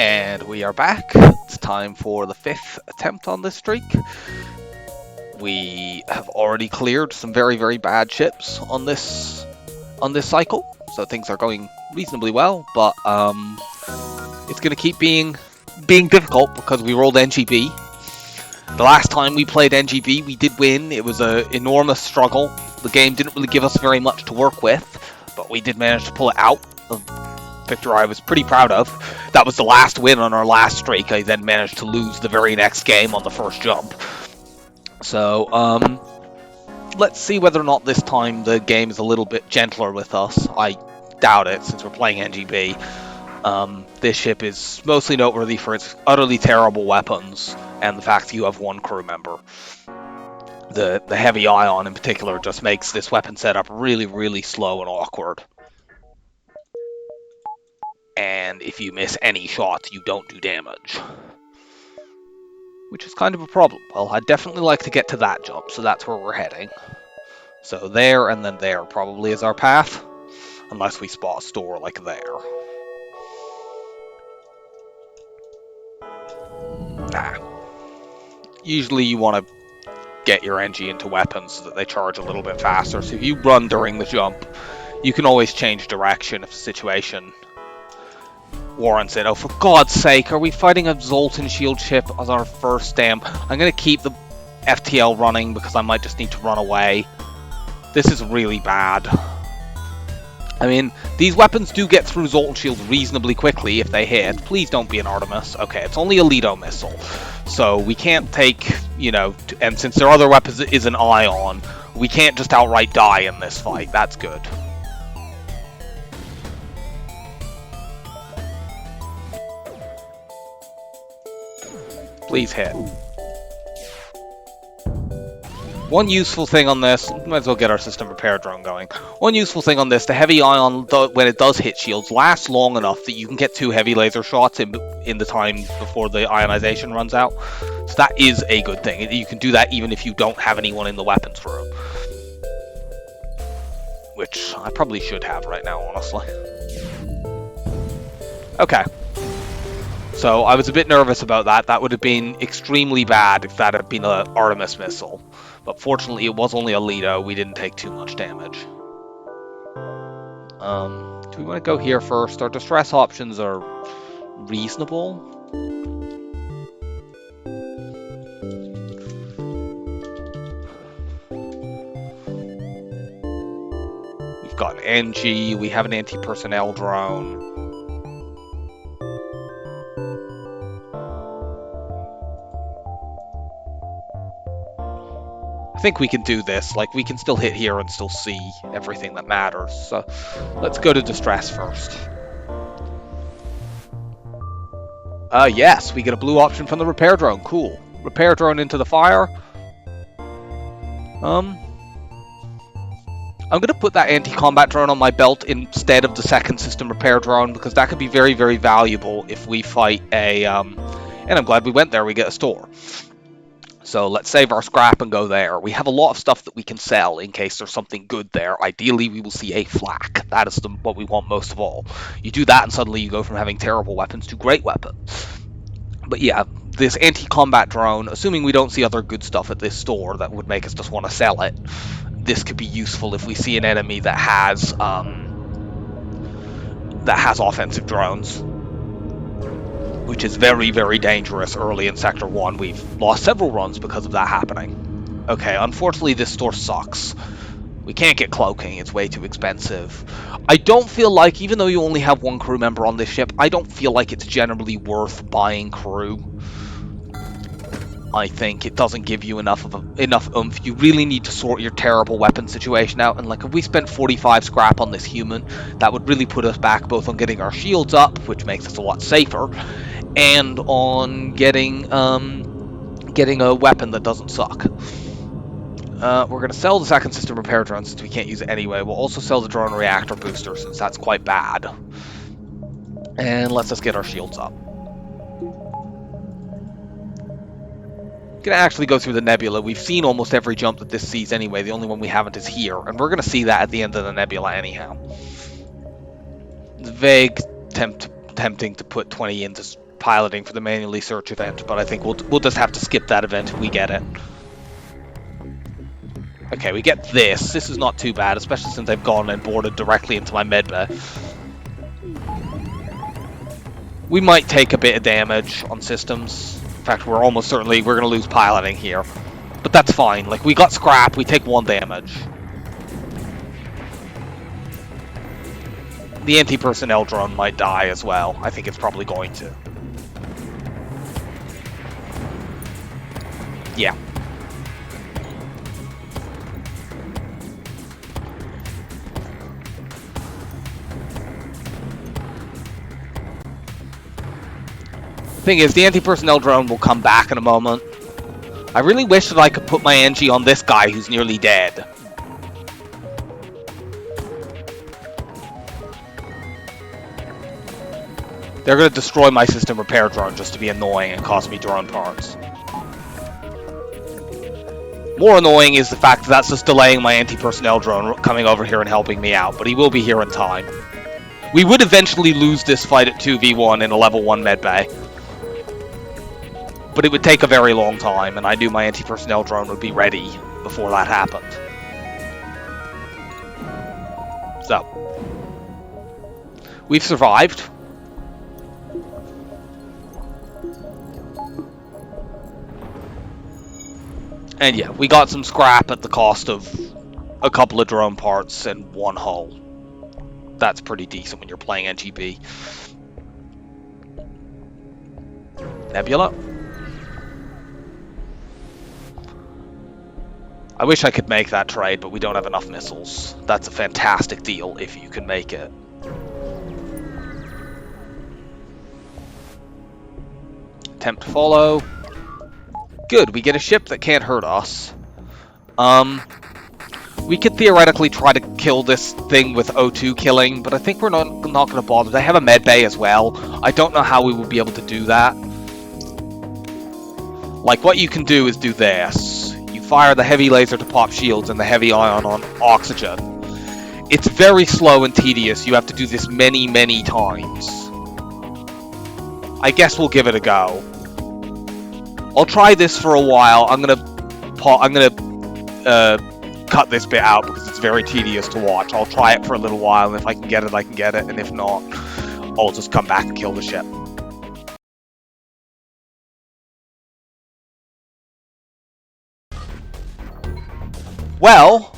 And we are back. It's time for the 5th attempt on this streak. We have already cleared some very, very bad ships on this cycle, so things are going reasonably well. But it's going to keep being difficult because we rolled Engi B. The last time we played Engi B, we did win. It was an enormous struggle. The game didn't really give us very much to work with, but we did manage to pull it out. Victory I was pretty proud of. That was the last win on our last streak. I then managed to lose the very next game on the first jump. So, let's see whether or not this time the game is a little bit gentler with us. I doubt it, since we're playing Engi B. This ship is mostly noteworthy for its utterly terrible weapons, and the fact that you have one crew member. The heavy ion in particular just makes this weapon setup really, really slow and awkward. And if you miss any shots, you don't do damage. Which is kind of a problem. Well, I'd definitely like to get to that jump, so that's where we're heading. So there and then there probably is our path. Unless we spot a store like there. Nah. Usually you want to get your Engi into weapons so that they charge a little bit faster. So if you run during the jump, you can always change direction if the situation warrants it. Oh, for God's sake, are we fighting a Zoltan shield ship as our first damn? I'm going to keep the FTL running because I might just need to run away. This is really bad. I mean, these weapons do get through Zoltan shields reasonably quickly if they hit. Please don't be an Artemis. Okay, it's only a Lido missile. So we can't take, you know, and since their other weapon is an ion, we can't just outright die in this fight. That's good. Please hit. One useful thing on this, might as well get our system repair drone going. One useful thing on this, the heavy ion, when it does hit shields, lasts long enough that you can get 2 heavy laser shots in the time before the ionization runs out. So that is a good thing. You can do that even if you don't have anyone in the weapons room. Which I probably should have right now, honestly. Okay. So I was a bit nervous about that. That would have been extremely bad if that had been an Artemis missile. But fortunately it was only a Lido. We didn't take too much damage. Do we want to go here first? Our distress options are reasonable. We've got an Engi. We have an anti-personnel drone. I think we can do this. Like, we can still hit here and still see everything that matters. So let's go to distress first. Yes, we get a blue option from the repair drone. Cool. Repair drone into the fire. I'm going to put that anti-combat drone on my belt instead of the second system repair drone, because that could be very, very valuable if we fight a... and I'm glad we went there. We get a store. So let's save our scrap and go there. We have a lot of stuff that we can sell in case there's something good there. Ideally, we will see a flak. That is what we want most of all. You do that and suddenly you go from having terrible weapons to great weapons. But yeah, this anti-combat drone, assuming we don't see other good stuff at this store that would make us just want to sell it, this could be useful if we see an enemy that has offensive drones. Which is very, very dangerous early in Sector 1. We've lost several runs because of that happening. Okay, unfortunately this store sucks. We can't get cloaking, it's way too expensive. I don't feel like, even though you only have one crew member on this ship, I don't feel like it's generally worth buying crew. I think it doesn't give you enough oomph. You really need to sort your terrible weapon situation out, and like if we spent 45 scrap on this human, that would really put us back both on getting our shields up, which makes us a lot safer, and on getting a weapon that doesn't suck. We're going to sell the second system repair drone since we can't use it anyway. We'll also sell the drone reactor booster since that's quite bad. And let's just get our shields up. Gonna actually go through the nebula. We've seen almost every jump that this sees anyway. The only one we haven't is here, and we're gonna see that at the end of the nebula anyhow. It's vague tempting to put 20 into piloting for the manually search event, but I think we'll just have to skip that event if we get it. Okay, we get this. This is not too bad, especially since I've gone and boarded directly into my medbay. We might take a bit of damage on systems. In fact, we're almost certainly we're going to lose piloting here. But that's fine. Like, we got scrap, we take 1 damage. The anti-personnel drone might die as well. I think it's probably going to. Yeah. Thing is, the anti-personnel drone will come back in a moment. I really wish that I could put my Engi on this guy who's nearly dead. They're going to destroy my system repair drone just to be annoying and cost me drone parts. More annoying is the fact that that's just delaying my anti-personnel drone coming over here and helping me out, but he will be here in time. We would eventually lose this fight at 2v1 in a level 1 medbay. But it would take a very long time, and I knew my anti-personnel drone would be ready before that happened. So, we've survived. And yeah, we got some scrap at the cost of a couple of drone parts and 1 hull. That's pretty decent when you're playing Engi B. Nebula. I wish I could make that trade, but we don't have enough missiles. That's a fantastic deal if you can make it. Attempt to follow. Good, we get a ship that can't hurt us. We could theoretically try to kill this thing with O2 killing, but I think we're not going to bother. They have a med bay as well. I don't know how we would be able to do that. Like, what you can do is do this. You fire the heavy laser to pop shields and the heavy ion on oxygen. It's very slow and tedious. You have to do this many, many times. I guess we'll give it a go. I'll try this for a while. I'm gonna cut this bit out because it's very tedious to watch. I'll try it for a little while, and if I can get it, I can get it, and if not, I'll just come back and kill the ship. Well,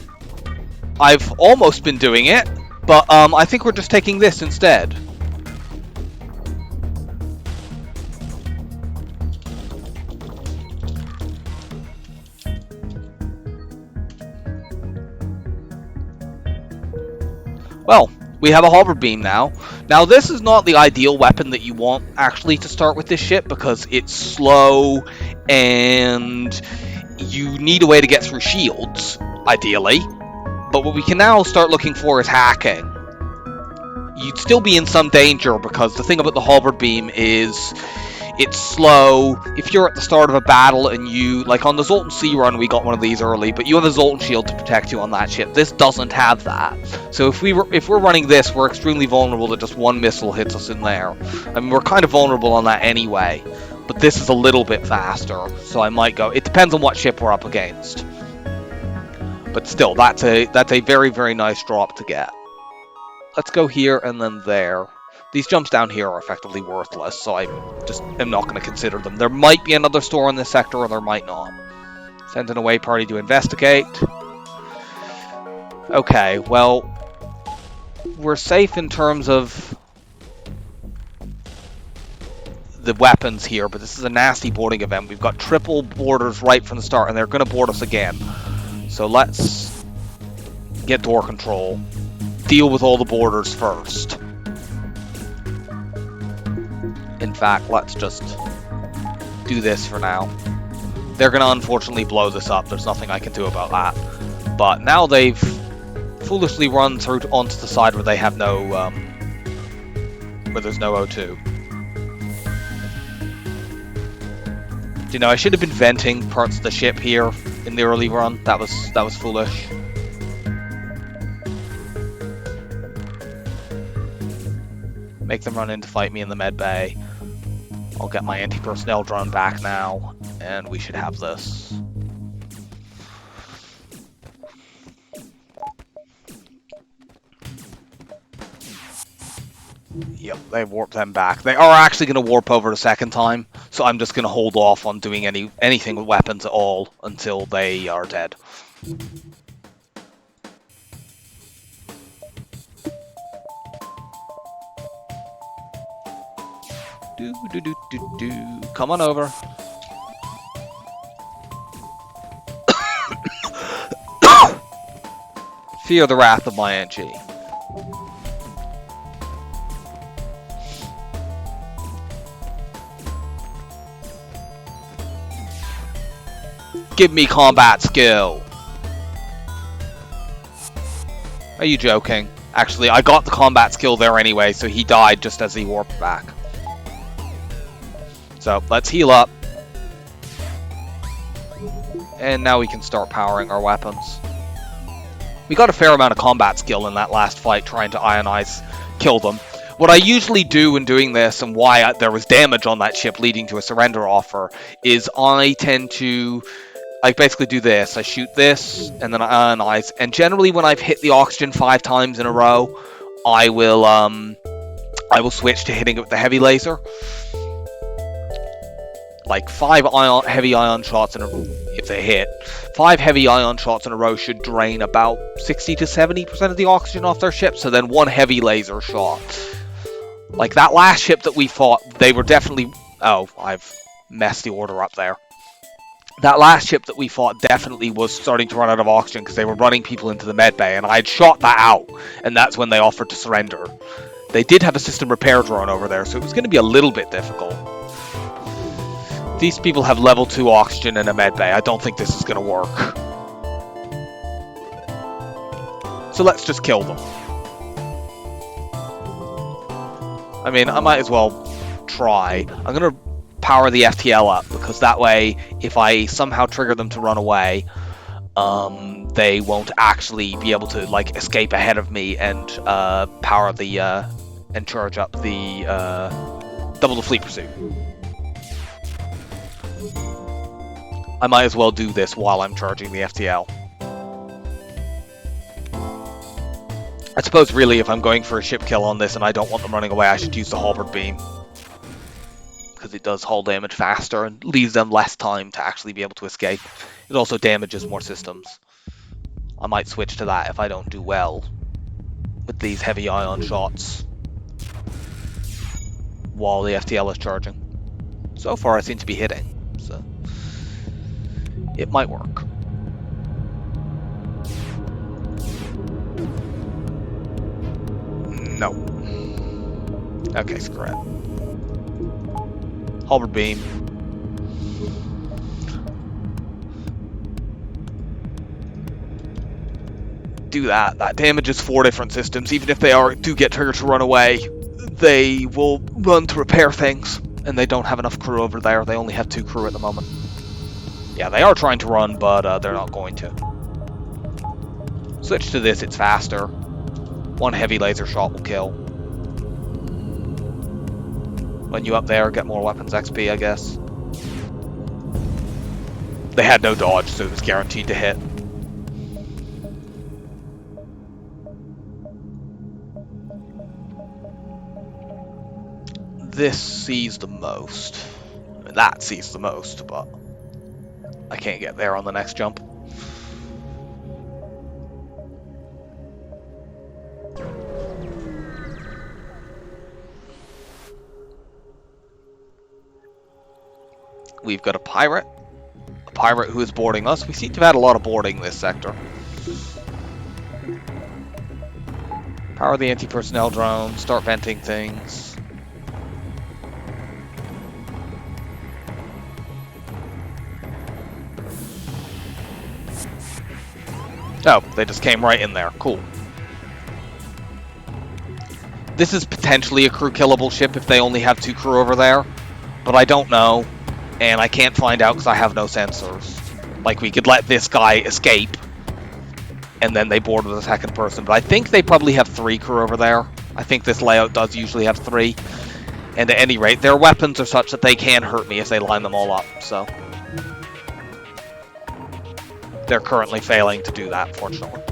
I've almost been doing it, but I think we're just taking this instead. Well, we have a halberd beam now. Now, this is not the ideal weapon that you want, actually, to start with this ship, because it's slow, and you need a way to get through shields, ideally. But what we can now start looking for is hacking. You'd still be in some danger, because the thing about the halberd beam is it's slow. If you're at the start of a battle and you, like on the Zoltan Sea run, we got one of these early, but you have a Zoltan shield to protect you on that ship. This doesn't have that. So if we're running this, we're extremely vulnerable that just one missile hits us in there. I mean, we're kind of vulnerable on that anyway, but this is a little bit faster, so I might go. It depends on what ship we're up against. But still, that's a very, very nice drop to get. Let's go here and then there. These jumps down here are effectively worthless, so I just am not going to consider them. There might be another store in this sector, or there might not. Send an away party to investigate. Okay, well, we're safe in terms of the weapons here, but this is a nasty boarding event. We've got triple boarders right from the start, and they're going to board us again. So let's get door control. Deal with all the boarders first. In fact, let's just do this for now. They're going to unfortunately blow this up. There's nothing I can do about that. But now they've foolishly run through onto the side where they have no, where there's no O2. You know, I should have been venting parts of the ship here in the early run. That was foolish. Make them run in to fight me in the med bay. I'll get my anti-personnel drone back now, and we should have this. Yep, they warped them back. They are actually going to warp over the second time, so I'm just going to hold off on doing anything with weapons at all until they are dead. Come on over. Fear the wrath of my Engi. Give me combat skill. Are you joking? Actually, I got the combat skill there anyway, so he died just as he warped back. So, let's heal up. And now we can start powering our weapons. We got a fair amount of combat skill in that last fight, trying to ionize, kill them. What I usually do in doing this, and why there was damage on that ship leading to a surrender offer, is I tend to... I basically do this. I shoot this, and then I ionize. And generally, when I've hit the oxygen 5 times in a row, I will switch to hitting it with the heavy laser. Like 5 heavy ion shots in a row, if they hit. 5 heavy ion shots in a row should drain about 60 to 70% of the oxygen off their ship. So then 1 heavy laser shot. Like that last ship that we fought, they were definitely... Oh, I've messed the order up there. That last ship that we fought definitely was starting to run out of oxygen because they were running people into the med bay, and I had shot that out, and that's when they offered to surrender. They did have a system repair drone over there, so it was going to be a little bit difficult. These people have level 2 oxygen in a med bay. I don't think this is going to work. So let's just kill them. I mean, I might as well try. I'm going to power the FTL up, because that way, if I somehow trigger them to run away, they won't actually be able to, like, escape ahead of me and power the, and charge up the, double the fleet pursuit. I might as well do this while I'm charging the FTL. I suppose, really, if I'm going for a ship kill on this and I don't want them running away, I should use the halberd beam. Because it does hull damage faster and leaves them less time to actually be able to escape. It also damages more systems. I might switch to that if I don't do well with these heavy ion shots while the FTL is charging. So far I seem to be hitting, so it might work. No. Okay, screw it. Halberd beam. Do that. That damages 4 different systems. Even if they do get triggered to run away, they will run to repair things. And they don't have enough crew over there. They only have 2 crew at the moment. Yeah, they are trying to run, but they're not going to. Switch to this, it's faster. 1 heavy laser shot will kill. When you up there, get more weapons XP, I guess. They had no dodge, so it was guaranteed to hit. This sees the most. I mean, that sees the most, but I can't get there on the next jump. We've got a pirate who is boarding us. We seem to have had a lot of boarding this sector. Power the anti-personnel drone, start venting things. Oh, they just came right in there. Cool. This is potentially a crew killable ship if they only have 2 crew over there, but I don't know. And I can't find out because I have no sensors. Like, we could let this guy escape, and then they board with a second person. But I think they probably have 3 crew over there. I think this layout does usually have 3. And at any rate, their weapons are such that they can hurt me if they line them all up, so... They're currently failing to do that, fortunately.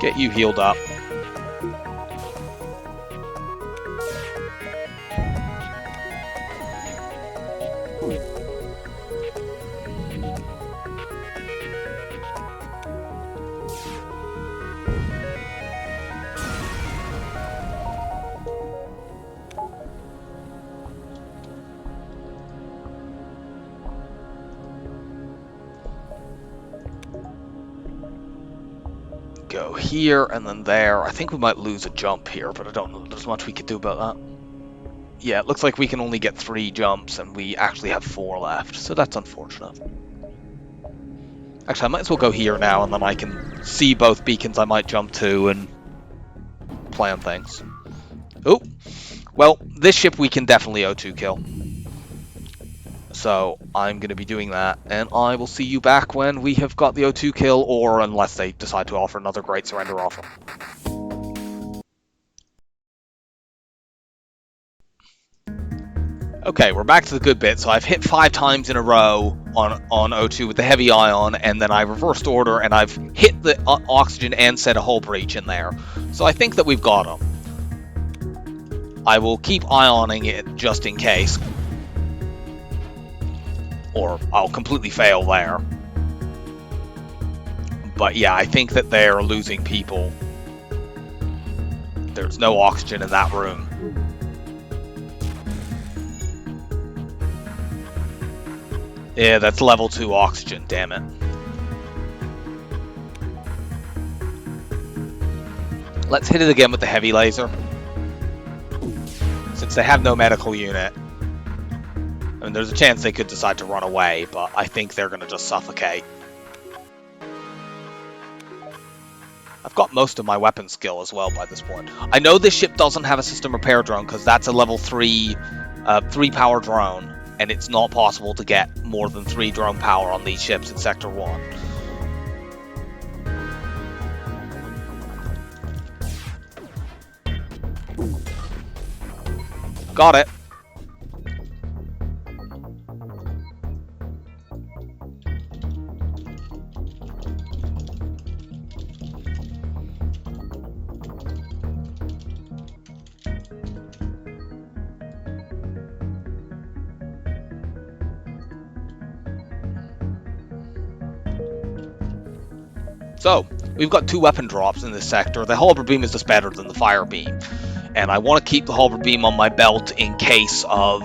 Get you healed up. Go here and then there. I think we might lose a jump here, but I don't know there's much we could do about that. Yeah, it looks like we can only get 3 jumps and we actually have 4 left, so that's unfortunate. Actually, I might as well go here now and then I can see both beacons I might jump to and plan things. Oh, well, this ship we can definitely O2 kill. So I'm going to be doing that, and I will see you back when we have got the O2 kill, or unless they decide to offer another great surrender offer. Okay, we're back to the good bit. So I've hit 5 times in a row on O2 with the heavy ion, and then I reversed order, and I've hit the oxygen and set a hull breach in there. So I think that we've got them. I will keep ioning it just in case. Or I'll completely fail there. But yeah, I think that they're losing people. There's no oxygen in that room. Yeah, that's level 2 oxygen, damn it. Let's hit it again with the heavy laser. Since they have no medical unit. I mean, there's a chance they could decide to run away, but I think they're going to just suffocate. I've got most of my weapon skill as well by this point. I know this ship doesn't have a system repair drone because that's a level 3 power drone, and it's not possible to get more than 3 drone power on these ships in Sector 1. Got it. So, we've got 2 weapon drops in this sector. The halberd beam is just better than the fire beam. And I want to keep the halberd beam on my belt in case of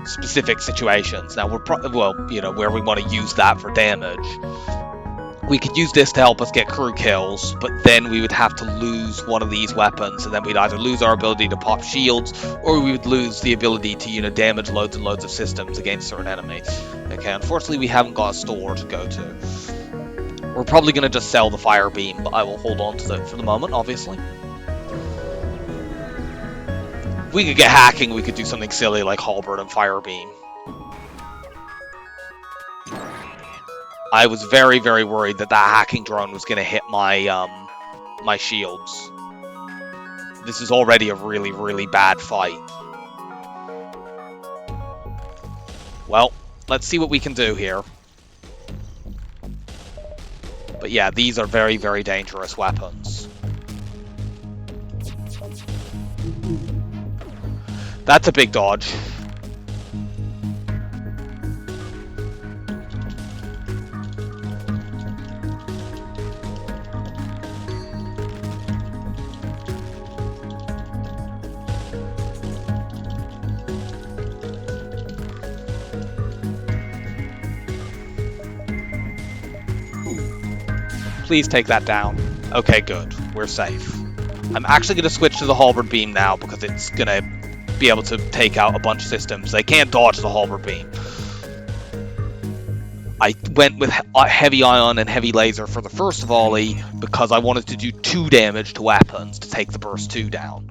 specific situations. Now, well, you know, where we want to use that for damage. We could use this to help us get crew kills, but then we would have to lose one of these weapons, and then we'd either lose our ability to pop shields, or we would lose the ability to, you know, damage loads and loads of systems against certain enemies. Okay, unfortunately we haven't got a store to go to. We're probably going to just sell the fire beam, but I will hold on to it for the moment, obviously. If we could get hacking, we could do something silly like halberd and fire beam. I was very, very worried that that hacking drone was going to hit my my shields. This is already a really, really bad fight. Well, let's see what we can do here. But yeah, these are very, very dangerous weapons. That's a big dodge. Please take that down. Okay, good. We're safe. I'm actually going to switch to the halberd beam now because it's going to be able to take out a bunch of systems. They can't dodge the halberd beam. I went with heavy ion and heavy laser for the first volley because I wanted to do 2 damage to weapons to take the burst 2 down.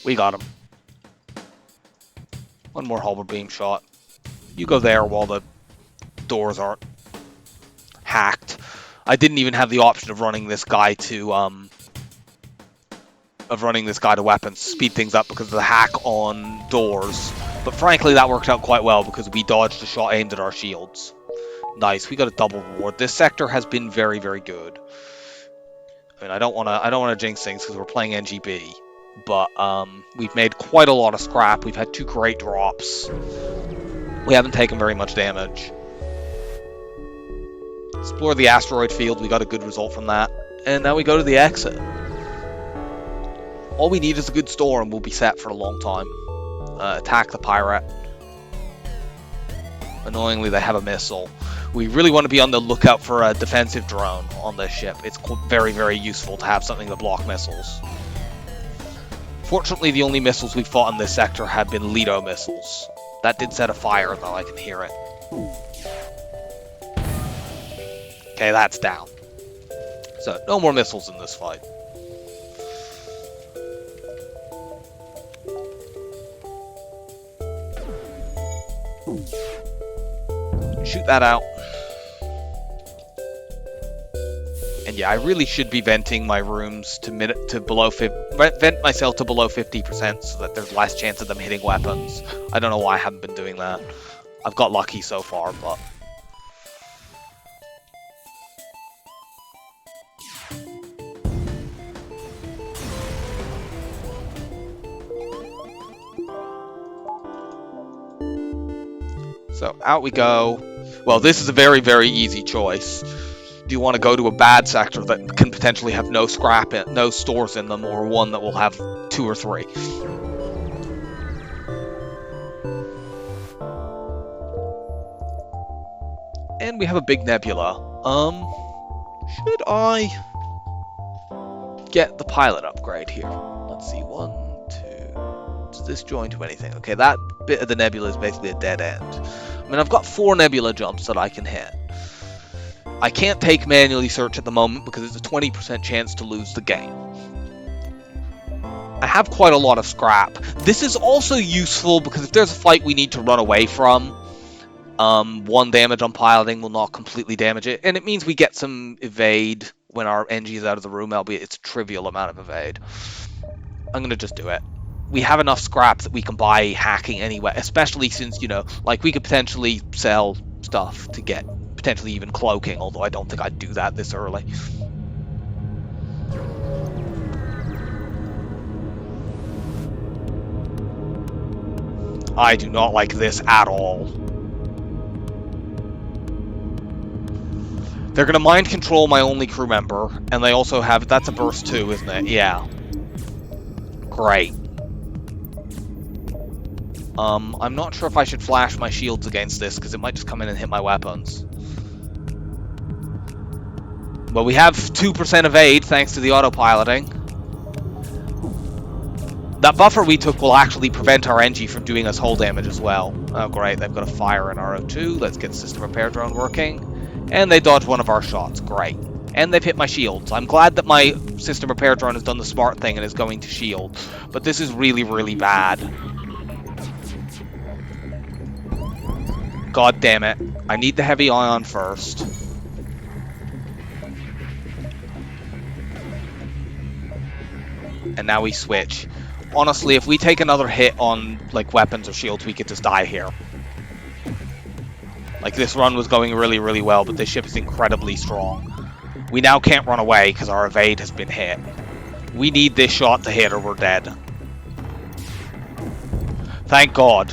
We got him. One more halberd beam shot. You go there while the doors aren't hacked. I didn't even have the option of running this guy to weapons, speed things up because of the hack on doors. But frankly, that worked out quite well because we dodged a shot aimed at our shields. Nice, we got a double reward. This sector has been very, very good. I mean, I don't want to jinx things because we're playing Engi B, but we've made quite a lot of scrap. We've had 2 great drops. We haven't taken very much damage. Explore the asteroid field. We got a good result from that, and now we go to the exit. All we need is a good store, and we'll be set for a long time. Attack the pirate. Annoyingly, they have a missile. We really want to be on the lookout for a defensive drone on this ship. It's very, very useful to have something to block missiles. Fortunately, the only missiles we fought in this sector have been Lido missiles. That did set a fire, though. I can hear it. Okay, that's down. So, no more missiles in this fight. Shoot that out. And yeah, I really should be venting my rooms to below 50, vent myself to below 50% so that there's less chance of them hitting weapons. I don't know why I haven't been doing that. I've got lucky so far, but so out we go. Well, this is a very, very easy choice. Do you want to go to a bad sector that can potentially have no scrap in, no stores in them, or one that will have 2 or 3? And we have a big nebula. Should I get the pilot upgrade here? Let's see, 1, 2. Does this join to anything? Okay, that bit of the nebula is basically a dead end. I mean, I've got 4 nebula jumps that I can hit. I can't take manually search at the moment because it's a 20% chance to lose the game. I have quite a lot of scrap. This is also useful because if there's a fight we need to run away from, 1 damage on piloting will not completely damage it, and it means we get some evade when our Engi is out of the room, albeit it's a trivial amount of evade. I'm going to just do it. We have enough scrap that we can buy hacking anyway, especially since, you know, like, we could potentially sell stuff to get potentially even cloaking, although I don't think I'd do that this early. I do not like this at all. They're going to mind control my only crew member, and they also have... That's a burst too, isn't it? Yeah. Great. I'm not sure if I should flash my shields against this, because it might just come in and hit my weapons. Well, we have 2% evade, thanks to the autopiloting. That buffer we took will actually prevent our Engi from doing us hull damage as well. Oh, great, they've got a fire in our O2. Let's get system repair drone working. And they dodged one of our shots. Great. And they've hit my shields. I'm glad that my system repair drone has done the smart thing and is going to shield. But this is really, really bad. God damn it. I need the heavy ion first. And now we switch. Honestly, if we take another hit on, like, weapons or shields, we could just die here. Like, this run was going really, really well, but this ship is incredibly strong. We now can't run away because our evade has been hit. We need this shot to hit or we're dead. Thank God.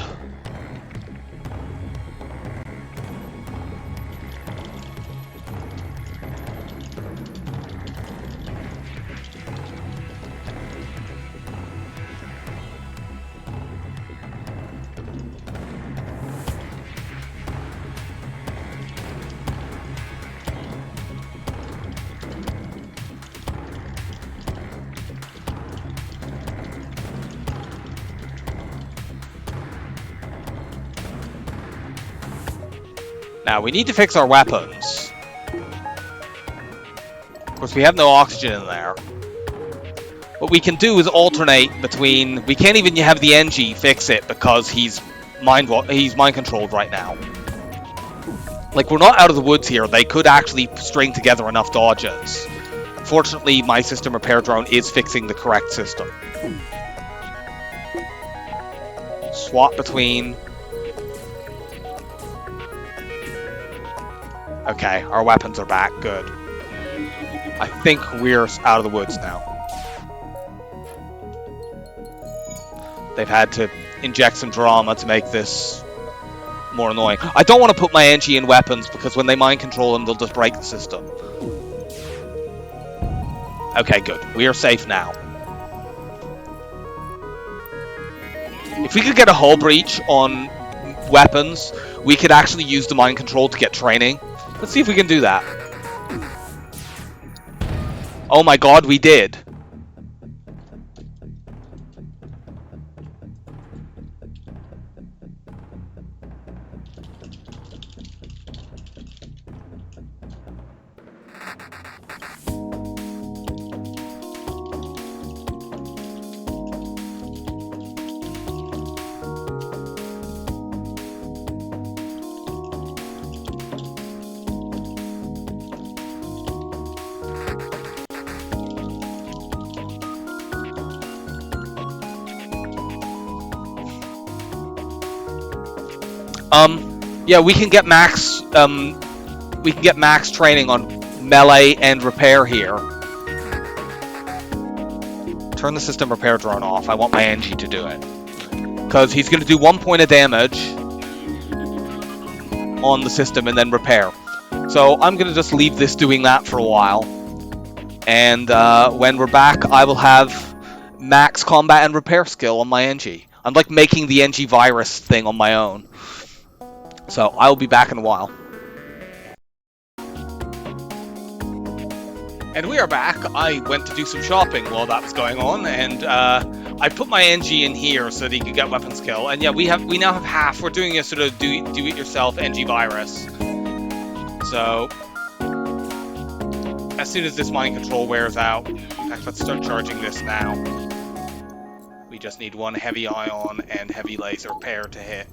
Now, we need to fix our weapons. Of course, we have no oxygen in there. What we can do is alternate between... We can't even have the Engi fix it because he's he's mind controlled right now. Like, we're not out of the woods here. They could actually string together enough dodges. Fortunately, my system repair drone is fixing the correct system. Swap between. Okay, our weapons are back. Good. I think we're out of the woods now. They've had to inject some drama to make this more annoying. I don't want to put my Engi in weapons because when they mind control them, they'll just break the system. Okay, good. We are safe now. If we could get a hull breach on weapons, we could actually use the mind control to get training. Let's see if we can do that. Oh my god, we did. Yeah, we can get max training on melee and repair here. Turn the system repair drone off. I want my Engi to do it. Because he's going to do 1 point of damage on the system and then repair. So I'm going to just leave this doing that for a while. And when we're back, I will have max combat and repair skill on my Engi. I'm like making the Engi virus thing on my own. So I will be back in a while. And we are back. I went to do some shopping while that was going on, and I put my Engi in here so that he could get weapon skill. And yeah, we now have half. We're doing a sort of do-it-yourself Engi virus. So as soon as this mind control wears out, in fact, let's start charging this now. We just need one heavy ion and heavy laser pair to hit.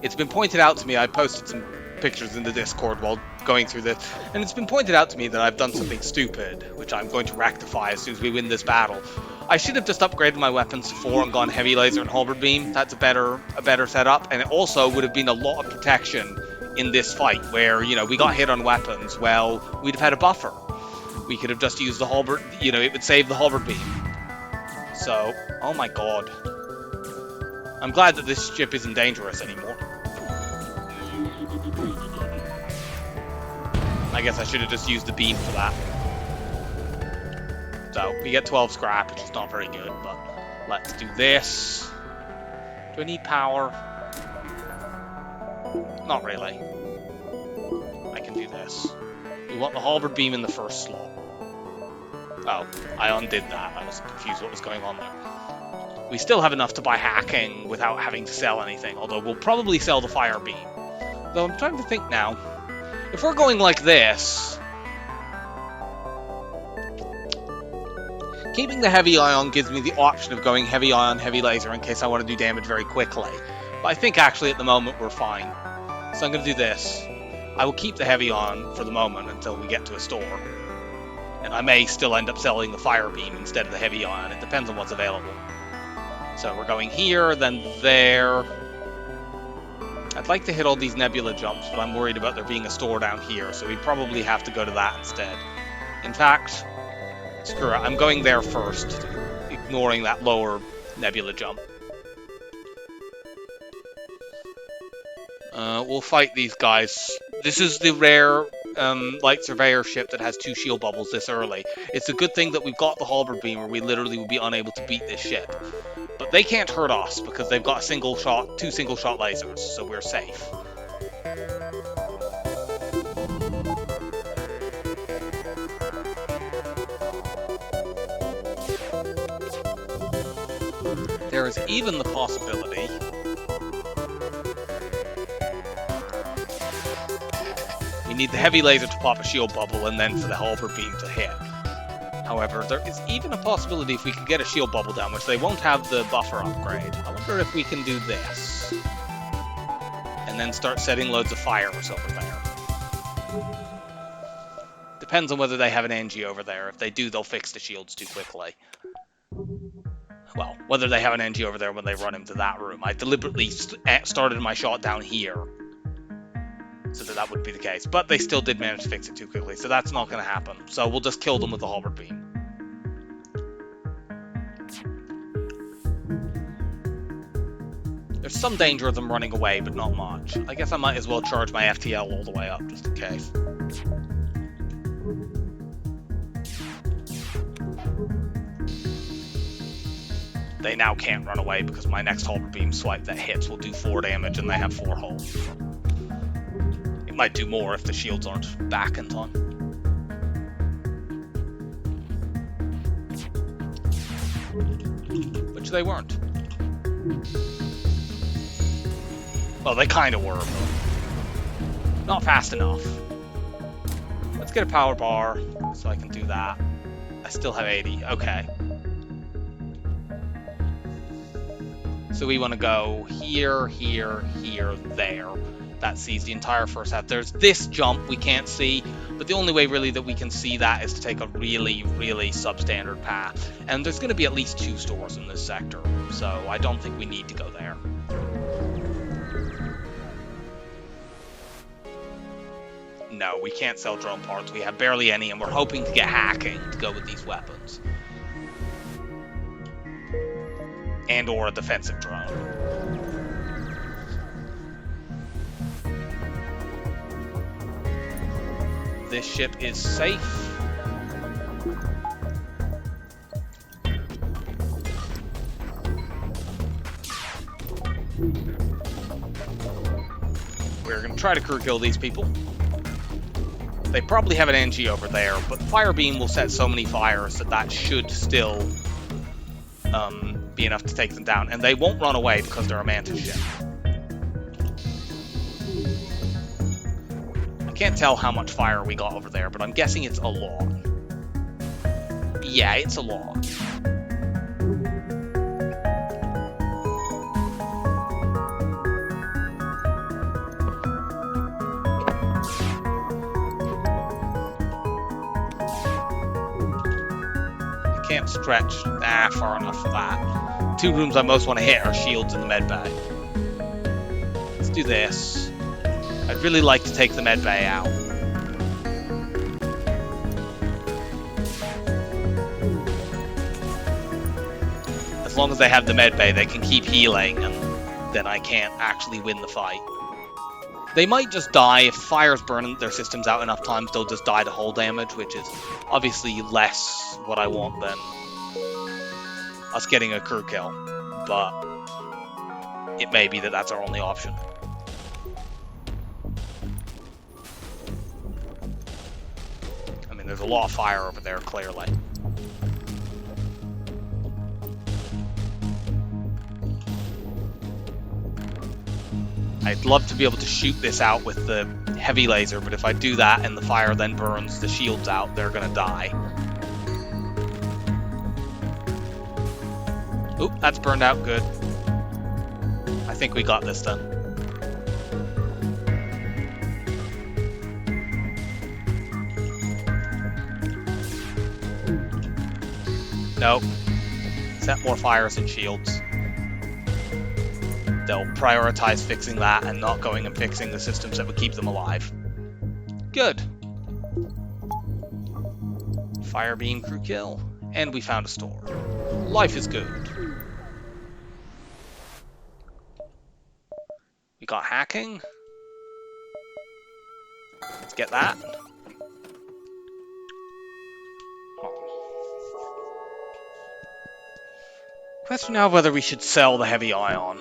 It's been pointed out to me, I posted some pictures in the Discord while going through this, and it's been pointed out to me that I've done something stupid, which I'm going to rectify as soon as we win this battle. I should have just upgraded my weapons to 4 and gone heavy laser and halberd beam. That's a better setup, and it also would have been a lot of protection in this fight, where, you know, we got hit on weapons. Well, we'd have had a buffer. We could have just used the halberd, you know, it would save the halberd beam. So, oh my god. I'm glad that this ship isn't dangerous anymore. I guess I should have just used the beam for that. So, we get 12 scrap, which is not very good, but let's do this. Do I need power? Not really. I can do this. We want the halberd beam in the first slot. Oh, I undid that. I was confused what was going on there. We still have enough to buy hacking without having to sell anything, although we'll probably sell the fire beam. Though I'm trying to think now. If we're going like this, keeping the heavy ion gives me the option of going heavy ion, heavy laser in case I want to do damage very quickly. But I think actually at the moment we're fine. So I'm going to do this. I will keep the heavy on for the moment until we get to a store. And I may still end up selling the fire beam instead of the heavy ion. It depends on what's available. So we're going here, then there. I'd like to hit all these nebula jumps, but I'm worried about there being a store down here, so we probably have to go to that instead. In fact, screw it, I'm going there first, ignoring that lower nebula jump. We'll fight these guys. This is the rare light surveyor ship that has 2 shield bubbles this early. It's a good thing that we've got the halberd beam, or we literally would be unable to beat this ship. But they can't hurt us because they've got 2 single shot lasers, so we're safe. There is even the possibility we need the heavy laser to pop a shield bubble and then for the halberd beam to hit. However, there is even a possibility if we can get a shield bubble down, which they won't have the buffer upgrade. I wonder wonder if we can do this. And then start setting loads of fires over there. Depends on whether they have an Engi over there. If they do, they'll fix the shields too quickly. Well, whether they have an Engi over there when they run into that room. I deliberately started my shot down here, so that wouldn't be the case. But they still did manage to fix it too quickly, so that's not going to happen. So we'll just kill them with the halberd beam. There's some danger of them running away, but not much. I guess I might as well charge my FTL all the way up, just in case. They now can't run away because my next halberd beam swipe that hits will do 4 damage and they have 4 holes. It might do more if the shields aren't back in time. Which they weren't. Well, they kind of were, but not fast enough. Let's get a power bar so I can do that. I still have 80. Okay. So we want to go here, here, here, there. That sees the entire first half. There's this jump we can't see, but the only way really that we can see that is to take a really, really substandard path. And there's going to be at least 2 stores in this sector, so I don't think we need to go there. No, we can't sell drone parts. We have barely any, and we're hoping to get hacking to go with these weapons. And or a defensive drone. This ship is safe. We're going to try to crew kill these people. They probably have an Engi over there, but Fire Beam will set so many fires that that should still be enough to take them down. And they won't run away because they're a Mantis ship. I can't tell how much fire we got over there, but I'm guessing it's a lot. Yeah, it's a lot. Can't stretch far enough for that. 2 rooms I most want to hit are shields in the med bay. Let's do this. I'd really like to take the med bay out. As long as they have the med bay, they can keep healing, and then I can't actually win the fight. They might just die. If fires burn their systems out enough times, they'll just die to hull damage, which is obviously less what I want than us getting a crew kill. But it may be that that's our only option. I mean, there's a lot of fire over there, clearly. I'd love to be able to shoot this out with the heavy laser, but if I do that and the fire then burns the shields out, they're gonna die. Oop, that's burned out good. I think we got this done. Nope. Set more fires and shields. They'll prioritize fixing that and not going and fixing the systems that would keep them alive. Good. Fire beam crew kill. And we found a store. Life is good. We got hacking. Let's get that. Question now whether we should sell the heavy ion.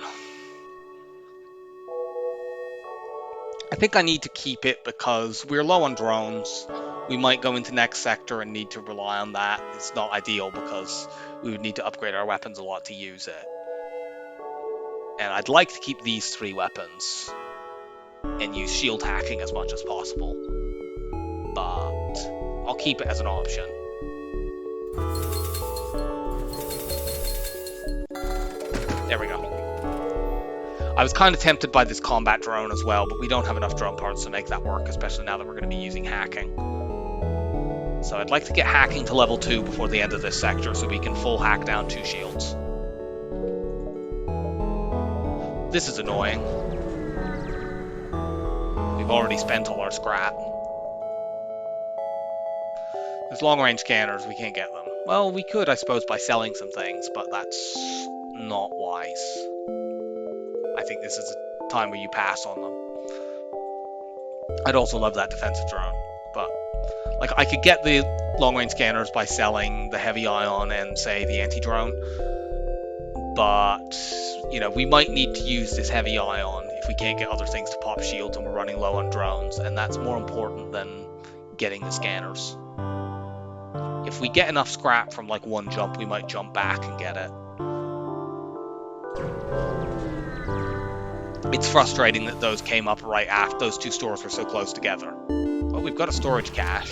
I think I need to keep it because we're low on drones. We might go into next sector and need to rely on that. It's not ideal because we would need to upgrade our weapons a lot to use it. And I'd like to keep these 3 weapons and use shield hacking as much as possible. But I'll keep it as an option. There we go. I was kind of tempted by this combat drone as well, but we don't have enough drone parts to make that work, especially now that we're going to be using hacking. So I'd like to get hacking to level 2 before the end of this sector so we can full hack down 2 shields. This is annoying. We've already spent all our scrap. There's long-range scanners, we can't get them. Well, we could, I suppose, by selling some things, but that's not wise. I think this is a time where you pass on them. I'd also love that defensive drone, but like I could get the long-range scanners by selling the heavy ion and, say, the anti-drone, but, you know, we might need to use this heavy ion if we can't get other things to pop shields and we're running low on drones, and that's more important than getting the scanners. If we get enough scrap from like one jump, we might jump back and get it. It's frustrating that those came up right after those two stores were so close together. Well, we've got a storage cache.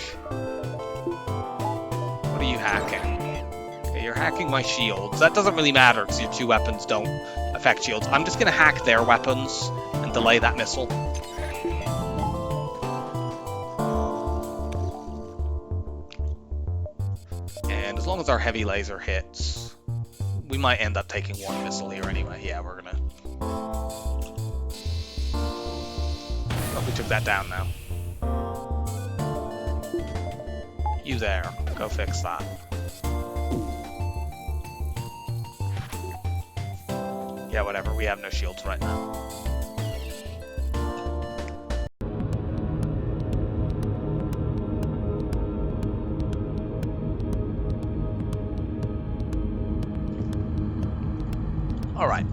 What are you hacking? Okay, you're hacking my shields. That doesn't really matter because your 2 weapons don't affect shields. I'm just going to hack their weapons and delay that missile. And as long as our heavy laser hits, we might end up taking 1 missile here anyway. Yeah, we're going to... We took that down now. You there. Go fix that. Yeah, whatever. We have no shields right now. Alright.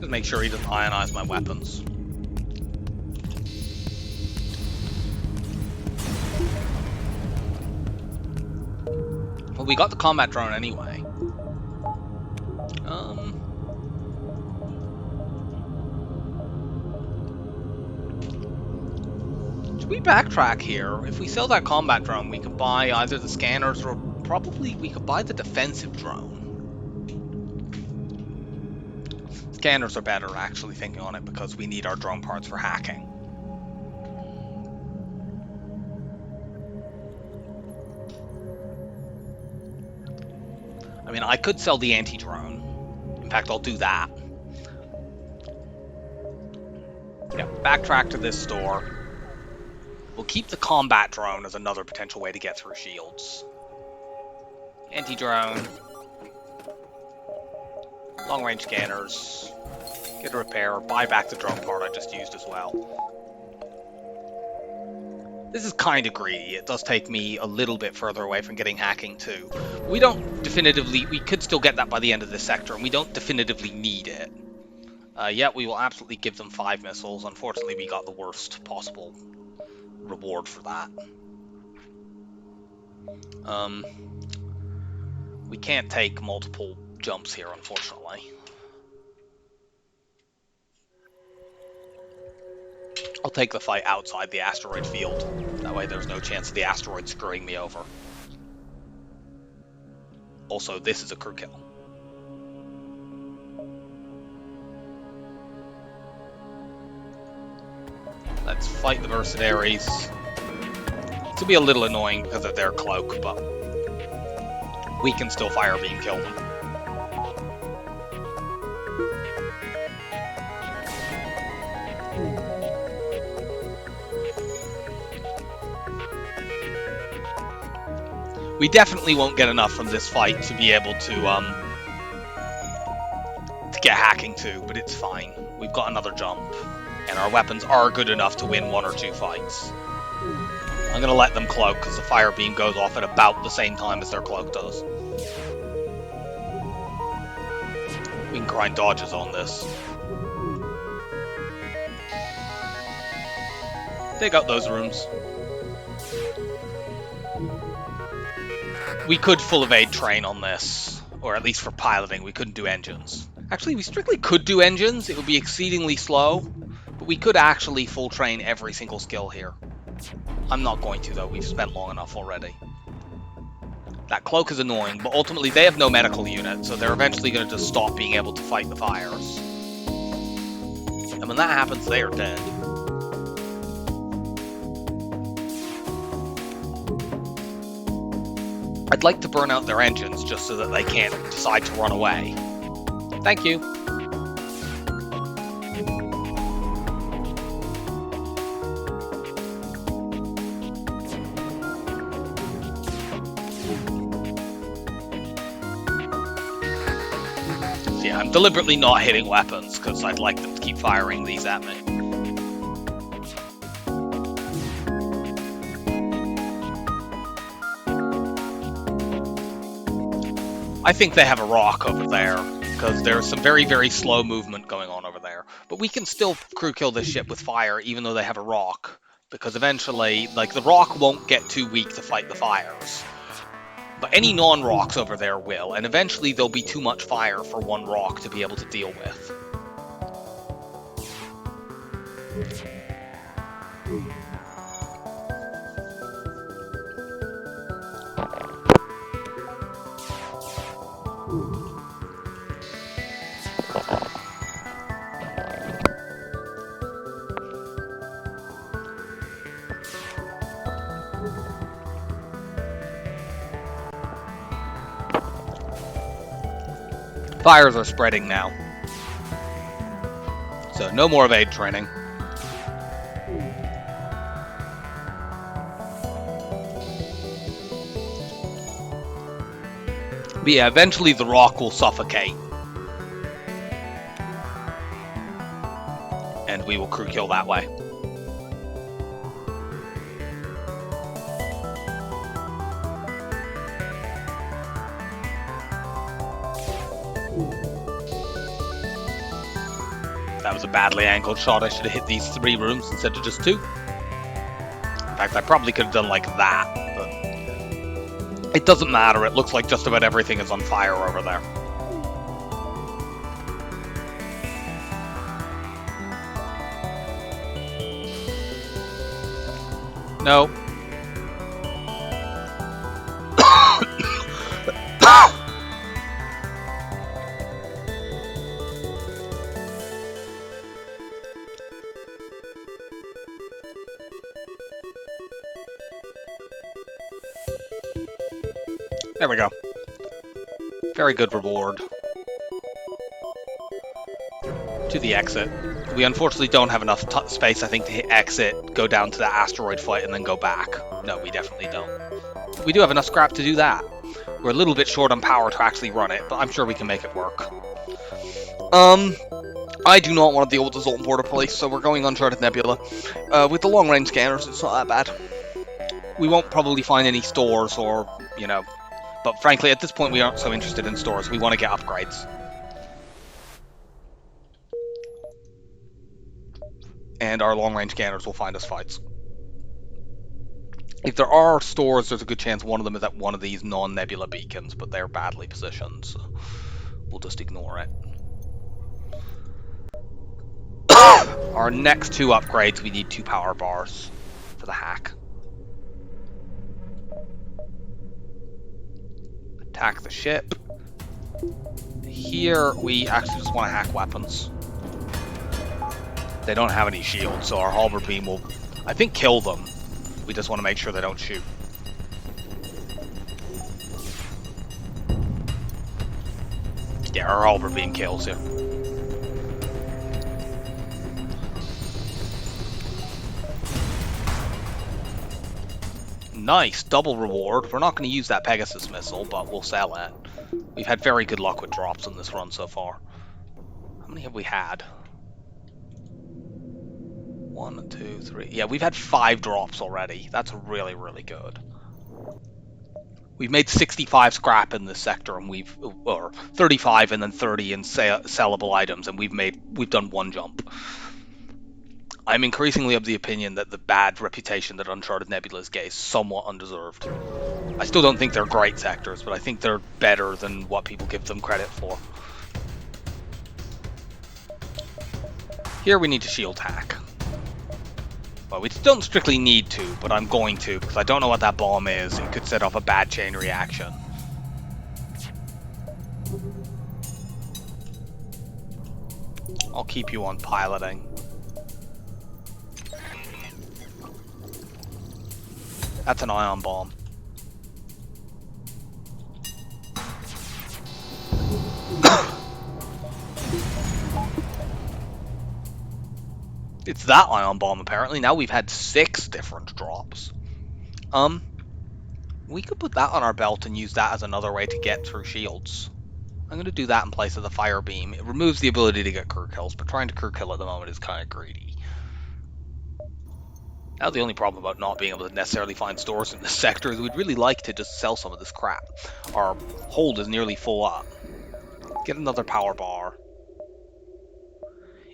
Make sure he doesn't ionize my weapons. Well, we got the combat drone anyway. Should we backtrack here? If we sell that combat drone, we could buy either the scanners or probably we could buy the defensive drone. Scanners are better, actually, thinking on it, because we need our drone parts for hacking. I mean, I could sell the anti-drone. In fact, I'll do that. Yeah, backtrack to this store. We'll keep the combat drone as another potential way to get through shields. Anti-drone. Long-range scanners, get a repair, buy back the drone part I just used as well. This is kind of greedy. It does take me a little bit further away from getting hacking too. We don't definitively, we could still get that by the end of this sector, and we don't definitively need it. Yet we will absolutely give them 5 missiles. Unfortunately, we got the worst possible reward for that. We can't take multiple jumps here, unfortunately. I'll take the fight outside the asteroid field. That way there's no chance of the asteroid screwing me over. Also, this is a crew kill. Let's fight the mercenaries. This will be a little annoying because of their cloak, but we can still fire beam kill them. We definitely won't get enough from this fight to be able to get hacking too, but it's fine. We've got another jump, and our weapons are good enough to win 1 or 2 fights. I'm gonna let them cloak because the fire beam goes off at about the same time as their cloak does. We can grind dodges on this. Dig out those rooms. We could full evade train on this, or at least for piloting. We couldn't do engines. Actually, we strictly could do engines. It would be exceedingly slow, but we could actually full train every single skill here. I'm not going to, though. We've spent long enough already. That cloak is annoying, but ultimately they have no medical unit, so they're eventually going to just stop being able to fight the fires. And when that happens, they are dead. I'd like to burn out their engines just so that they can't decide to run away. Thank you. Yeah, I'm deliberately not hitting weapons because I'd like them to keep firing these at me. I think they have a rock over there, because there's some very, very slow movement going on over there. But we can still crew kill this ship with fire, even though they have a rock, because eventually, like, the rock won't get too weak to fight the fires. But any non-rocks over there will, and eventually there'll be too much fire for one rock to be able to deal with. Fires are spreading now. So no more evade training. But yeah, eventually the rock will suffocate. And we will crew kill that way. That was a badly angled shot. I should have hit these 3 rooms instead of just 2. In fact, I probably could have done like that, but it doesn't matter. It looks like just about everything is on fire over there. No. There we go. Very good reward. To the exit. We unfortunately don't have enough space, I think, to hit exit, go down to the asteroid fight, and then go back. No, we definitely don't. We do have enough scrap to do that. We're a little bit short on power to actually run it, but I'm sure we can make it work. I do not want to deal with the Zoltan Border Police, so we're going Uncharted Nebula. With the long-range scanners, it's not that bad. We won't probably find any stores or, you know... But frankly, at this point, we aren't so interested in stores. We want to get upgrades. And our long-range scanners will find us fights. If there are stores, there's a good chance one of them is at one of these non-nebula beacons, but they're badly positioned, so we'll just ignore it. Our next 2 upgrades, we need 2 power bars for the hack. Attack the ship. Here, we actually just want to hack weapons. They don't have any shields, so our halberd beam will, I think, kill them. We just want to make sure they don't shoot. Yeah, our halberd beam kills here. Nice, double reward. We're not going to use that Pegasus missile, but we'll sell it. We've had very good luck with drops on this run so far. How many have we had? 1, 2, 3. Yeah, we've had 5 drops already. That's really, really good. We've made 65 scrap in this sector, and or 35 and then 30 in sellable items, and we've done 1 jump. I'm increasingly of the opinion that the bad reputation that Uncharted Nebula's get is somewhat undeserved. I still don't think they're great sectors, but I think they're better than what people give them credit for. Here we need to shield hack. Well, we don't strictly need to, but I'm going to, because I don't know what that bomb is. It could set off a bad chain reaction. I'll keep you on piloting. That's an ion bomb. It's that ion bomb, apparently. Now we've had 6 different drops. We could put that on our belt and use that as another way to get through shields. I'm going to do that in place of the fire beam. It removes the ability to get crew kills, but trying to crew kill at the moment is kind of greedy. Now the only problem about not being able to necessarily find stores in this sector is we'd really like to just sell some of this crap. Our hold is nearly full up. Get another power bar.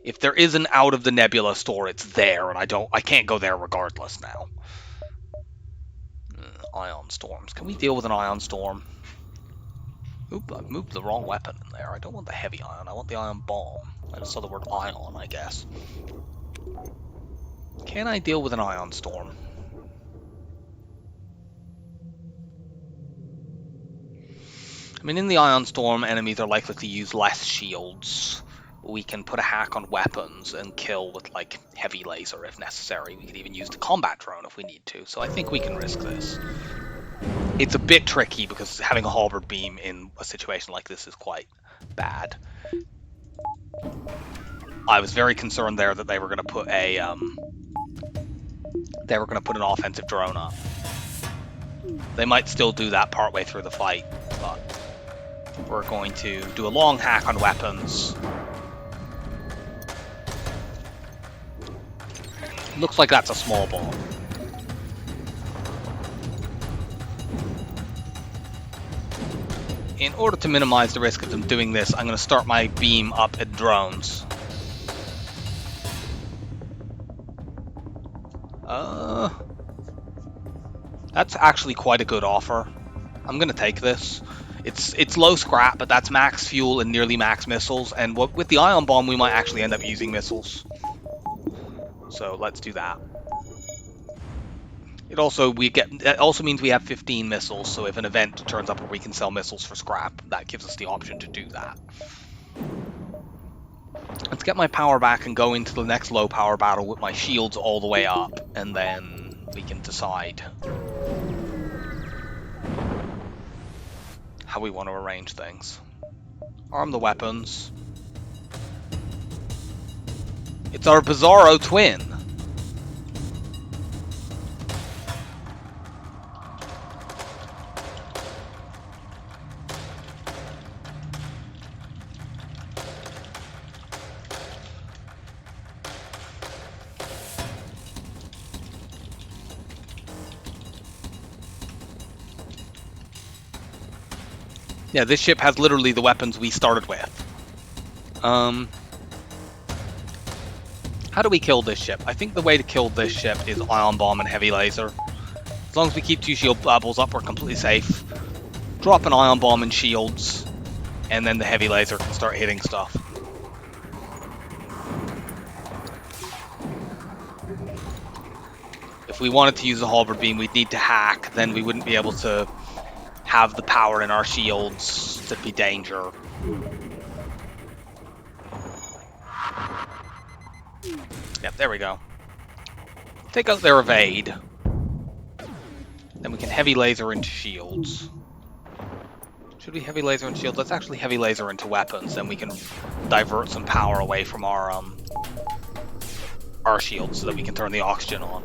If there is an out of the nebula store, it's there, and I can't go there regardless now. Ion storms. Can we deal with an ion storm? Oop, I've moved the wrong weapon in there. I don't want the heavy ion, I want the ion bomb. I just saw the word ion, I guess. Can I deal with an ion storm? I mean, in the ion storm, enemies are likely to use less shields. We can put a hack on weapons and kill with, like, heavy laser if necessary. We could even use the combat drone if we need to, so I think we can risk this. It's a bit tricky because having a halberd beam in a situation like this is quite bad. I was very concerned there that they were going to put an offensive drone up. They might still do that partway through the fight, but we're going to do a long hack on weapons. Looks like that's a small bomb. In order to minimize the risk of them doing this, I'm going to start my beam up at drones. That's actually quite a good offer. I'm going to take this. It's low scrap, but that's max fuel and nearly max missiles, and with the ion bomb we might actually end up using missiles. So let's do that. It also means we have 15 missiles, so if an event turns up where we can sell missiles for scrap, that gives us the option to do that. Let's get my power back and go into the next low power battle with my shields all the way up, and then we can decide how we want to arrange things. Arm the weapons. It's our Bizarro twin. Yeah, this ship has literally the weapons we started with. How do we kill this ship? I think the way to kill this ship is ion bomb and heavy laser. As long as we keep 2 shield bubbles up, we're completely safe. Drop an ion bomb and shields, and then the heavy laser can start hitting stuff. If we wanted to use a halberd beam, we'd need to hack, then we wouldn't be able to have the power in our shields. That'd be danger. Yep, there we go. Take out their evade. Then we can heavy laser into shields. Should we heavy laser into shields? Let's actually heavy laser into weapons, then we can divert some power away from our shields so that we can turn the oxygen on.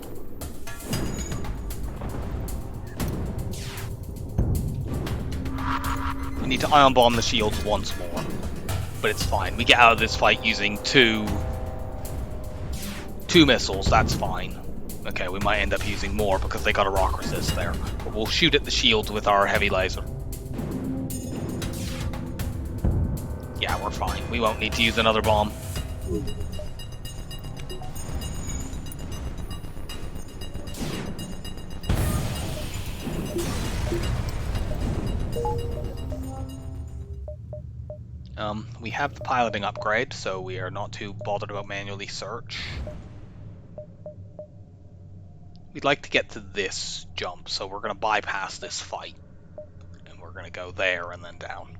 We need to ion bomb the shields once more, but it's fine. We get out of this fight using two missiles, that's fine. Okay, we might end up using more because they got a rock resist there, but we'll shoot at the shields with our heavy laser. Yeah, we're fine. We won't need to use another bomb. We have the piloting upgrade, so we are not too bothered about manually search. We'd like to get to this jump, so we're going to bypass this fight. And we're going to go there and then down.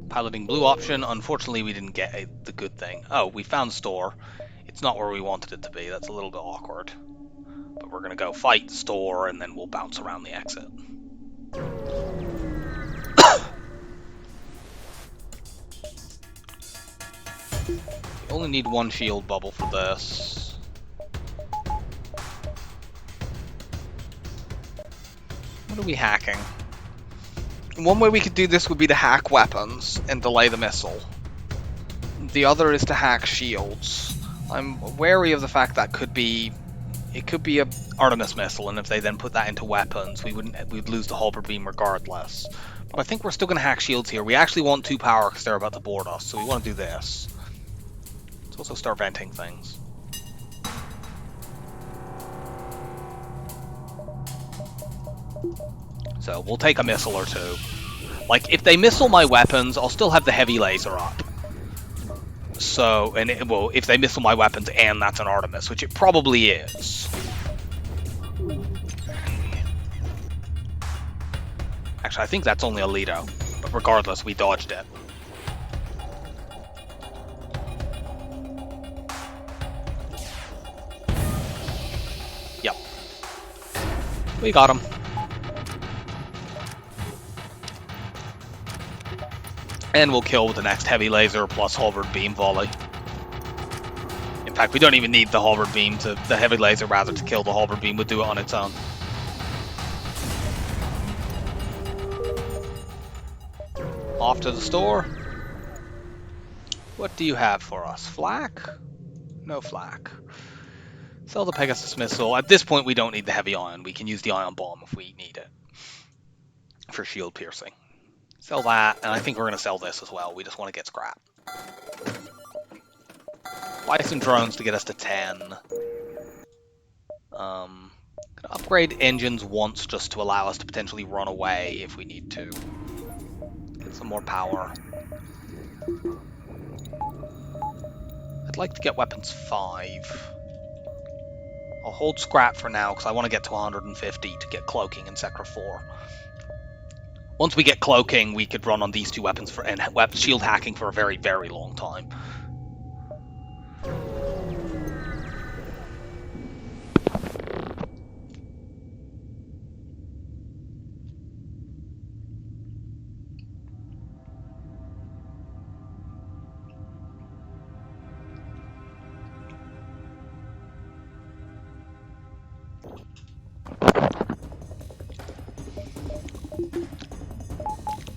Piloting blue option. Unfortunately, we didn't get the good thing. Oh, we found store. It's not where we wanted it to be. That's a little bit awkward. But we're going to go fight store, and then we'll bounce around the exit. We only need one shield bubble for this. What are we hacking? One way we could do this would be to hack weapons and delay the missile. The other is to hack shields. I'm wary of the fact that it could be a Artemis missile, and if they then put that into weapons, we'd lose the halberd beam regardless. But I think we're still going to hack shields here. We actually want 2 power because they're about to board us, so we want to do this. Let's also start venting things. So we'll take a missile or 2. Like, if they missile my weapons, I'll still have the heavy laser up. So, well, if they missile my weapons and that's an Artemis, which it probably is. Actually, I think that's only a Lido, but regardless, we dodged it. Yep. We got him. And we'll kill with the next heavy laser plus halberd beam volley. In fact, we don't even need the halberd beam the heavy laser rather to kill the halberd beam. Would do it on its own. Off to the store. What do you have for us? Flak? No flak. Sell the Pegasus missile. At this point, we don't need the heavy ion. We can use the ion bomb if we need it for shield piercing. Sell that, and I think we're going to sell this as well. We just want to get scrap. Buy some drones to get us to 10. Gonna upgrade engines once just to allow us to potentially run away if we need to. Get some more power. I'd like to get weapons 5. I'll hold scrap for now because I want to get to 150 to get cloaking in Sector 4. Once we get cloaking, we could run on these 2 weapons and shield hacking for a very, very long time.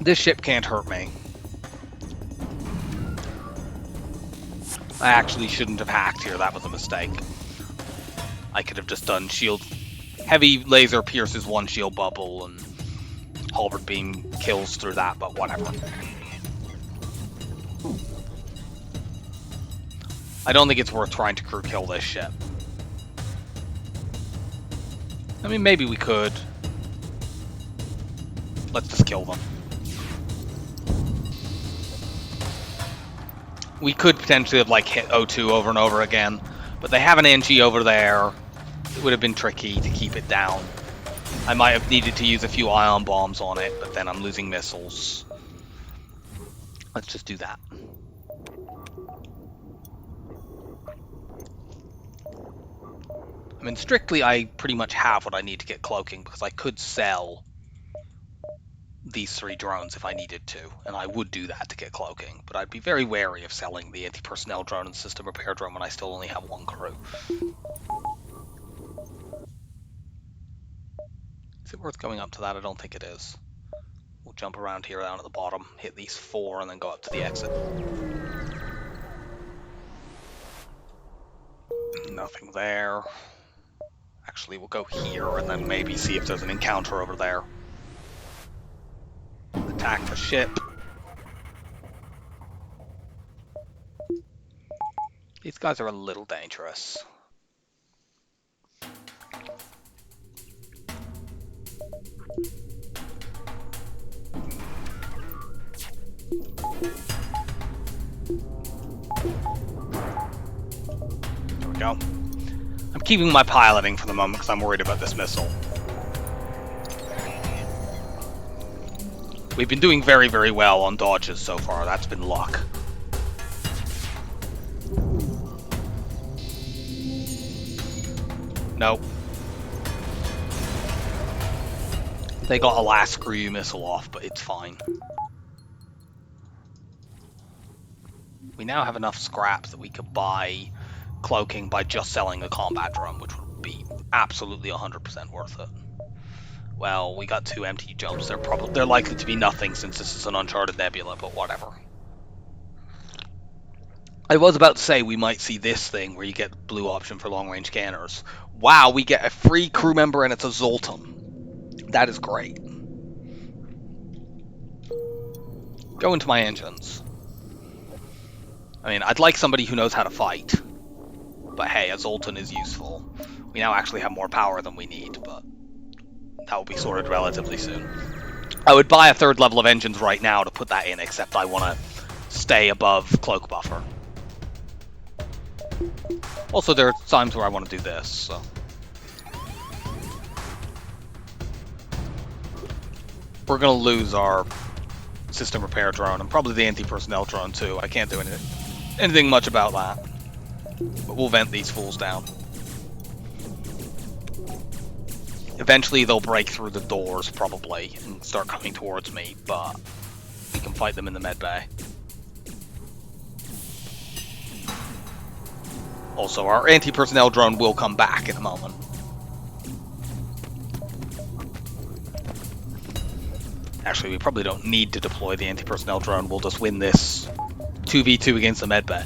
This ship can't hurt me. I actually shouldn't have hacked here. That was a mistake. I could have just done shield. Heavy laser pierces 1 shield bubble and halberd beam kills through that, but whatever. I don't think it's worth trying to crew kill this ship. I mean, maybe we could. Let's just kill them. We could potentially have like hit O2 over and over again, but they have an Engi over there. It would have been tricky to keep it down. I might have needed to use a few ion bombs on it, but then I'm losing missiles. Let's just do that. I mean, strictly, I pretty much have what I need to get cloaking because I could sell these 3 drones if I needed to, and I would do that to get cloaking, but I'd be very wary of selling the anti-personnel drone and system repair drone when I still only have 1 crew. Is it worth going up to that? I don't think it is. We'll jump around here down at the bottom, hit these 4, and then go up to the exit. Nothing there. Actually, we'll go here and then maybe see if there's an encounter over there. Attack the ship. These guys are a little dangerous. go. I'm keeping my piloting for the moment because I'm worried about this missile. We've been doing very, very well on dodges so far. That's been luck. Nope. They got a last screw you missile off, but it's fine. We now have enough scraps that we could buy cloaking by just selling a combat drone, which would be absolutely 100% worth it. Well, we got 2 empty jumps. They're likely to be nothing since this is an uncharted nebula, but whatever. I was about to say we might see this thing where you get the blue option for long-range scanners. Wow, we get a free crew member and it's a Zoltan. That is great. Go into my engines. I mean, I'd like somebody who knows how to fight. But hey, a Zoltan is useful. We now actually have more power than we need, but that will be sorted relatively soon. I would buy a 3rd level of engines right now to put that in, except I want to stay above cloak buffer. Also, there are times where I want to do this, so. We're going to lose our system repair drone, and probably the anti-personnel drone too. I can't do anything much about that. But we'll vent these fools down. Eventually they'll break through the doors, probably, and start coming towards me, but we can fight them in the med bay. Also, our anti-personnel drone will come back in a moment. Actually, we probably don't need to deploy the anti-personnel drone. We'll just win this 2v2 against the med bay.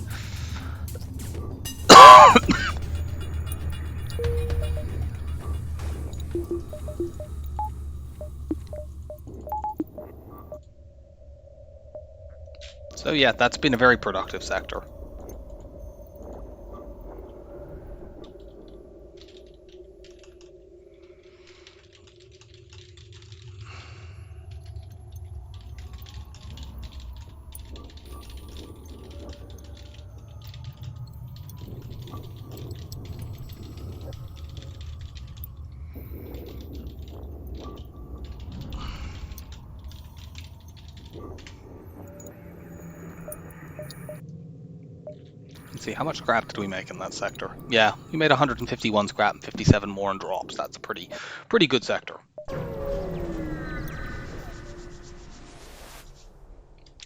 So yeah, that's been a very productive sector. Let's see, how much scrap did we make in that sector? Yeah, we made 151 scrap and 57 more in drops. That's a pretty good sector.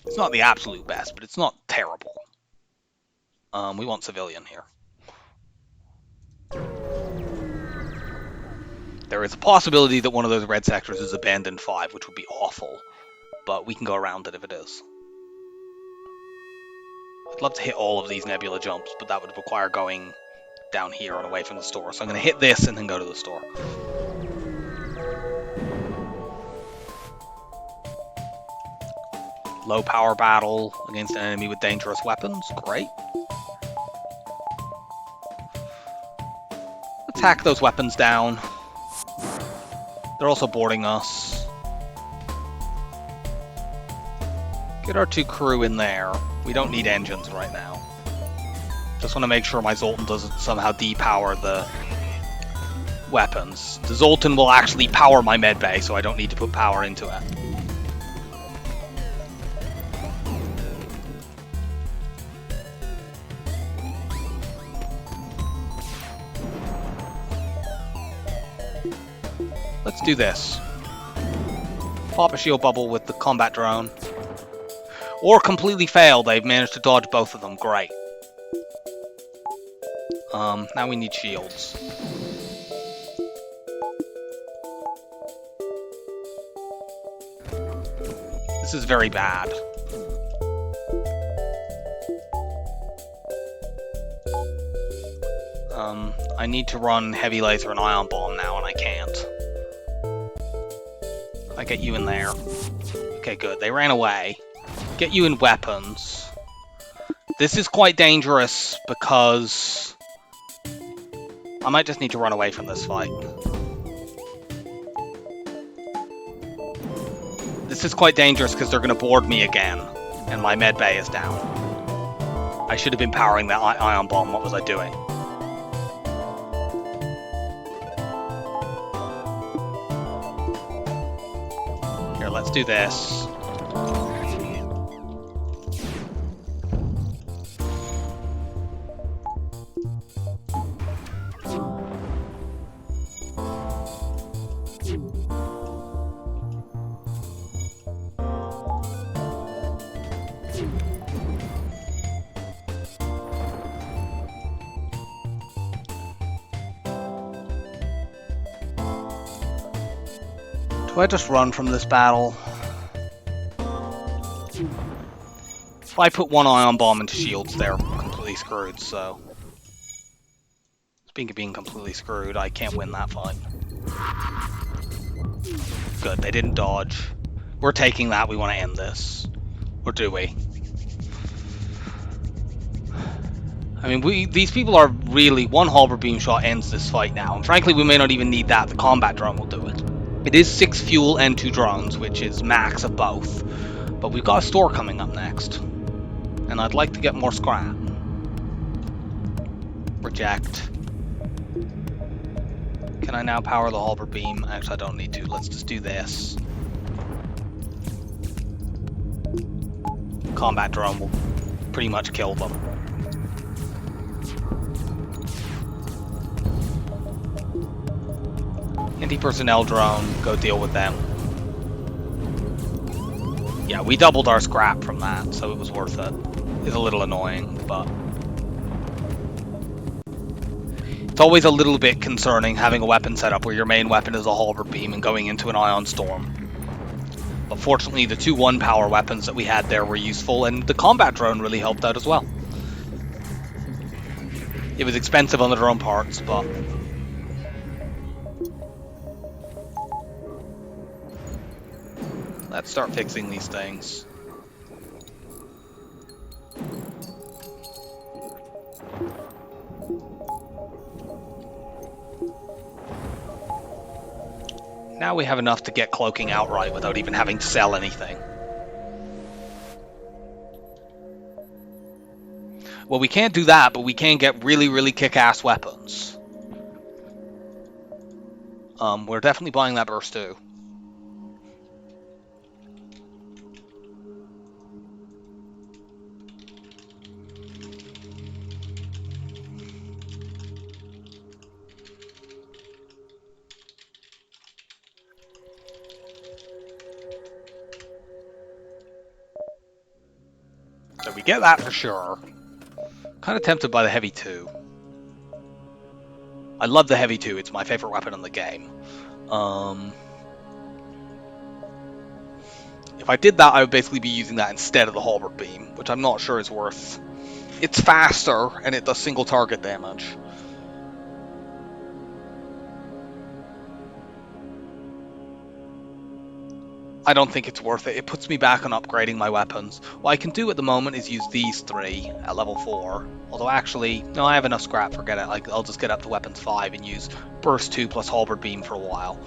It's not the absolute best, but it's not terrible. We want civilian here. There is a possibility that one of those red sectors is abandoned 5, which would be awful, but we can go around it if it is. I'd love to hit all of these nebula jumps, but that would require going down here and away from the store. So I'm going to hit this and then go to the store. Low power battle against an enemy with dangerous weapons. Great. Let's hack those weapons down. They're also boarding us. Get our 2 crew in there. We don't need engines right now. Just want to make sure my Zoltan doesn't somehow depower the weapons. The Zoltan will actually power my medbay, so I don't need to put power into it. Let's do this. Pop a shield bubble with the combat drone. Or completely fail. They've managed to dodge both of them. Great. Now we need shields. This is very bad. I need to run heavy laser and ion bomb now, and I can't. I get you in there. Okay, good. They ran away. Get you in weapons. This is quite dangerous because I might just need to run away from this fight. This is quite dangerous because they're going to board me again, and my med bay is down. I should have been powering that ion bomb. What was I doing? Here, let's do this. Do I just run from this battle? If I put one ion bomb into shields, they're completely screwed, so... Speaking of being completely screwed, I can't win that fight. Good, they didn't dodge. We're taking that, we want to end this. Or do we? I mean, these people are really... One halberd beam shot ends this fight now, and frankly we may not even need that, the combat drone will do it. It is 6 fuel and 2 drones, which is max of both. But we've got a store coming up next. And I'd like to get more scrap. Reject. Can I now power the halberd beam? Actually, I don't need to. Let's just do this. Combat drone will pretty much kill them. Anti-personnel drone, go deal with them. Yeah, we doubled our scrap from that, so it was worth it. It's a little annoying, but... It's always a little bit concerning having a weapon setup where your main weapon is a halberd beam and going into an ion storm. But fortunately, the 2 1-power weapons that we had there were useful, and the combat drone really helped out as well. It was expensive on the drone parts, but... Let's start fixing these things. Now we have enough to get cloaking outright without even having to sell anything. Well, we can't do that, but we can get really, really kick-ass weapons. We're definitely buying that burst too. So we get that for sure. Kind of tempted by the heavy 2. I love the heavy 2, it's my favorite weapon in the game. If I did that, I would basically be using that instead of the halberd beam, which I'm not sure is worth. It's faster, and it does single target damage. I don't think it's worth it. It puts me back on upgrading my weapons. What I can do at the moment is use these 3 at level 4. Although actually, no, I have enough scrap, forget it. I'll just get up to weapons 5 and use burst 2 plus halberd beam for a while.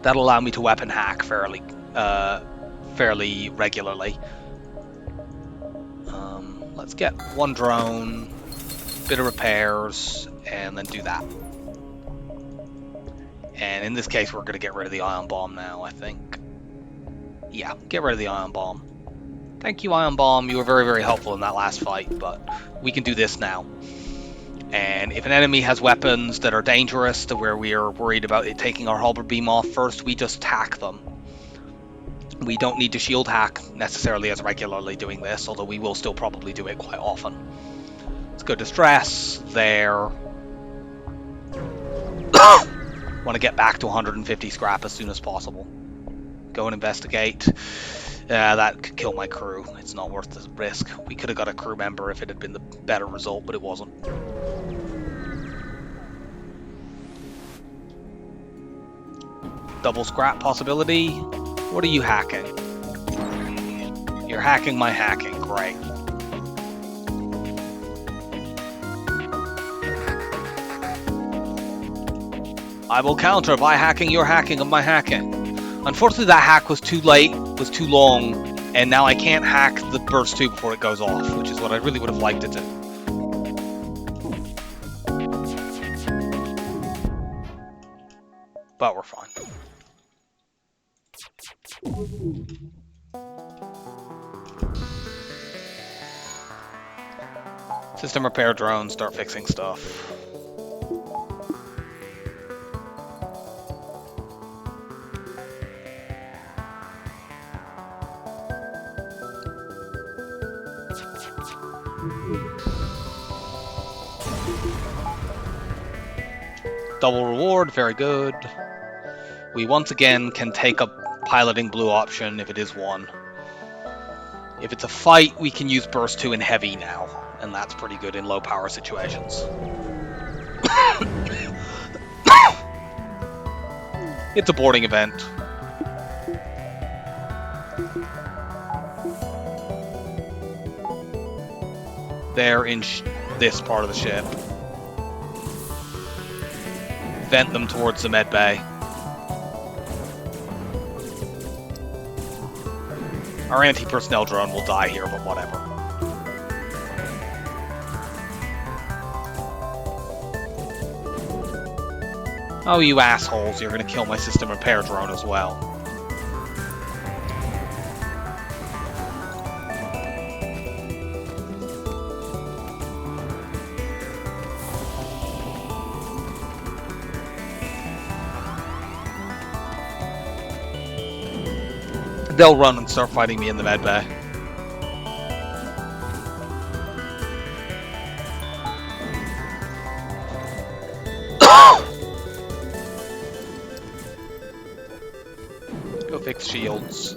That'll allow me to weapon hack fairly regularly. Let's get 1 drone, bit of repairs, and then do that. And in this case, we're going to get rid of the ion bomb now, I think. Yeah, get rid of the ion bomb. Thank you, ion bomb. You were very, very helpful in that last fight, but we can do this now. And if an enemy has weapons that are dangerous to where we are worried about it taking our halberd beam off first, we just hack them. We don't need to shield hack necessarily as regularly doing this, although we will still probably do it quite often. Let's go distress there. Want to get back to 150 scrap as soon as possible. Go and investigate. That could kill my crew. It's not worth the risk. We could have got a crew member if it had been the better result, but it wasn't. Double scrap possibility. What are you hacking? You're hacking my hacking. Great. I will counter by hacking your hacking of my hacking. Unfortunately, that hack was too late, was too long, and now I can't hack the burst 2 before it goes off, which is what I really would have liked to do. But we're fine. System repair drones, start fixing stuff. Double reward, very good. We once again can take up piloting blue option if it is one. If it's a fight, we can use burst 2 in heavy now, and that's pretty good in low power situations. It's a boarding event. They're in this part of the ship. Vent them towards the med bay. Our anti-personnel drone will die here, but whatever. Oh, you assholes, you're gonna kill my system repair drone as well. They'll run and start fighting me in the med bay. Go fix shields.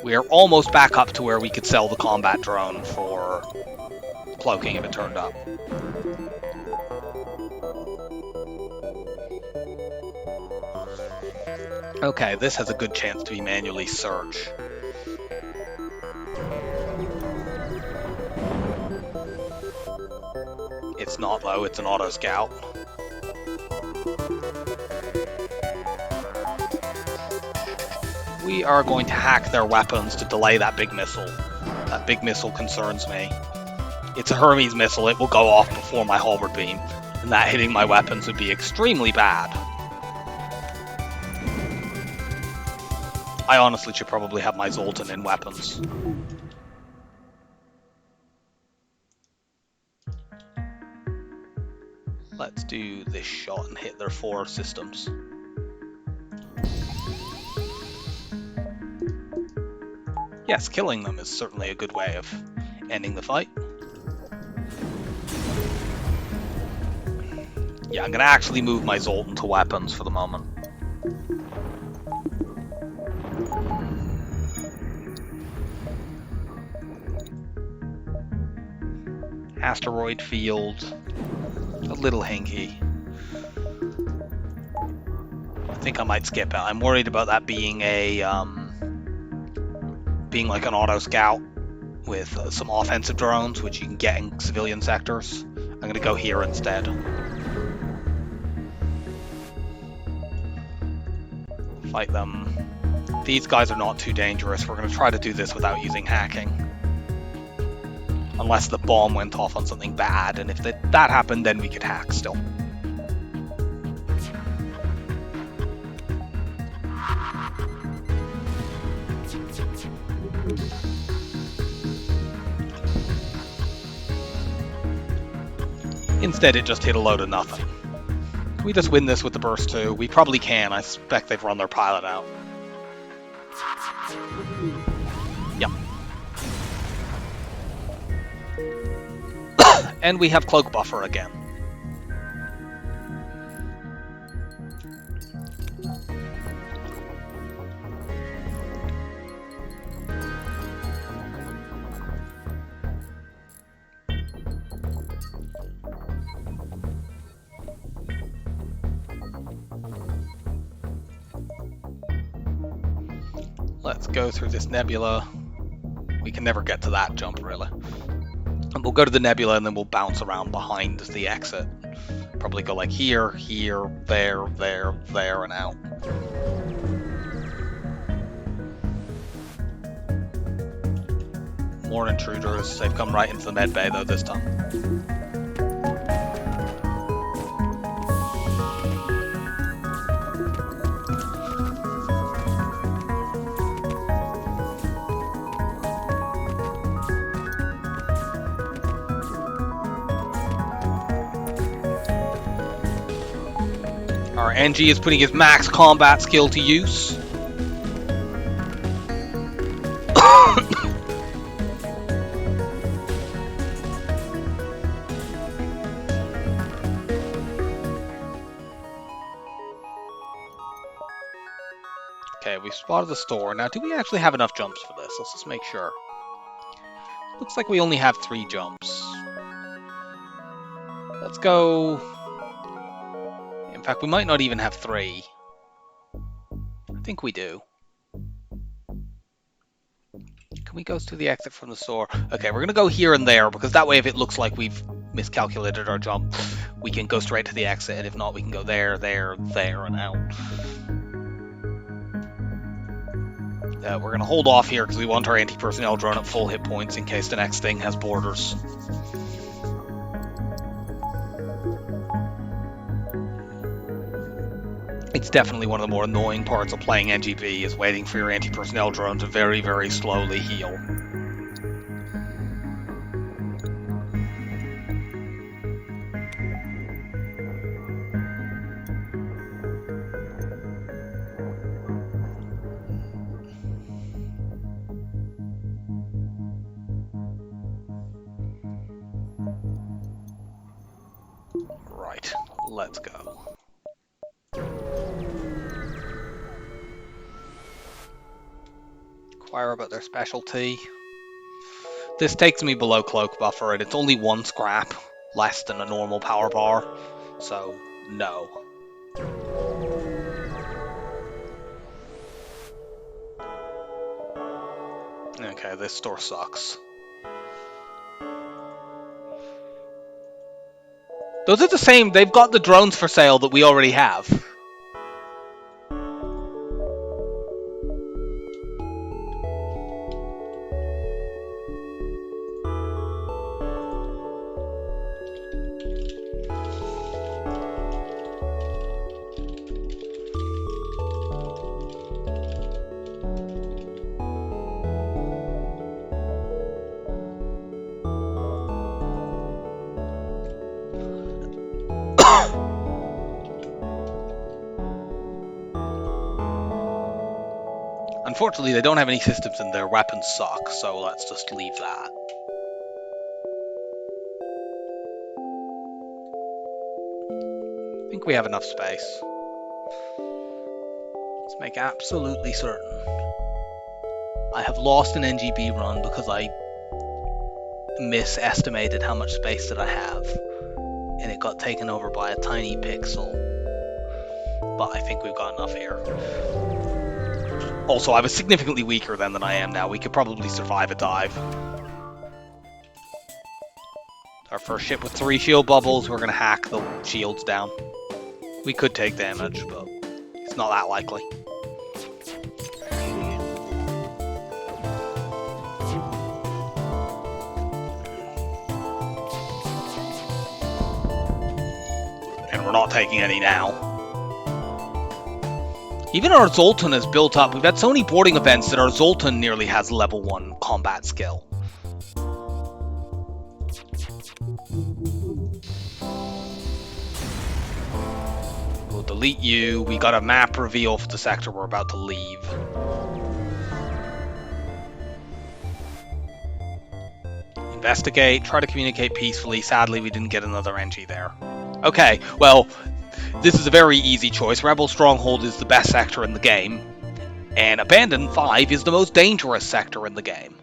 We are almost back up to where we could sell the combat drone for cloaking if it turned up. Okay, this has a good chance to be manually search. It's not though, it's an auto scout. We are going to hack their weapons to delay that big missile. That big missile concerns me. It's a Hermes missile, it will go off before my halberd beam, and that hitting my weapons would be extremely bad. I honestly should probably have my Zoltan in weapons. Let's do this shot and hit their 4 systems. Yes, killing them is certainly a good way of ending the fight. Yeah, I'm gonna actually move my Zoltan to weapons for the moment. Asteroid field, a little hinky. I think I might skip it. I'm worried about that being a being like an auto scout with some offensive drones, which you can get in civilian sectors. I'm gonna go here instead. Fight them. These guys are not too dangerous. We're gonna try to do this without using hacking. Unless the bomb went off on something bad, and if that happened, then we could hack still. Instead, it just hit a load of nothing. Can we just win this with the burst 2? We probably can. I suspect they've run their pilot out. Yep. And we have cloak buffer again. Let's go through this nebula. We can never get to that jump, really. And we'll go to the nebula and then we'll bounce around behind the exit. Probably go like here, here, there, there, there, and out. More intruders. They've come right into the med bay though this time. Our Engi is putting his max combat skill to use. Okay, we've spotted the store. Now, do we actually have enough jumps for this? Let's just make sure. Looks like we only have 3 jumps. Let's go... In fact, we might not even have 3. I think we do. Can we go to the exit from the store? Okay, we're going to go here and there, because that way if it looks like we've miscalculated our jump, we can go straight to the exit, and if not, we can go there, there, there, and out. We're going to hold off here because we want our anti-personnel drone at full hit points in case the next thing has borders. It's definitely one of the more annoying parts of playing Engi B, is waiting for your anti-personnel drone to very, very slowly heal. Right, let's go. Inquire about their specialty. This takes me below cloak buffer, and it's only 1 scrap, less than a normal power bar, so no. Okay, this store sucks. Those are the same, they've got the drones for sale that we already have. Unfortunately, they don't have any systems and their weapons suck, so let's just leave that. I think we have enough space. Let's make absolutely certain. I have lost an Engi B run because I misestimated how much space that I have, and it got taken over by a tiny pixel. But I think we've got enough here. Also, I was significantly weaker then than I am now. We could probably survive a dive. Our first ship with 3 shield bubbles, we're going to hack the shields down. We could take damage, but it's not that likely. And we're not taking any now. Even our Zoltan is built up. We've had so many boarding events that our Zoltan nearly has level 1 combat skill. We'll delete you. We got a map reveal for the sector we're about to leave. Investigate, try to communicate peacefully. Sadly, we didn't get another Engi there. Okay, well, this is a very easy choice. Rebel Stronghold is the best sector in the game, and Abandon 5 is the most dangerous sector in the game.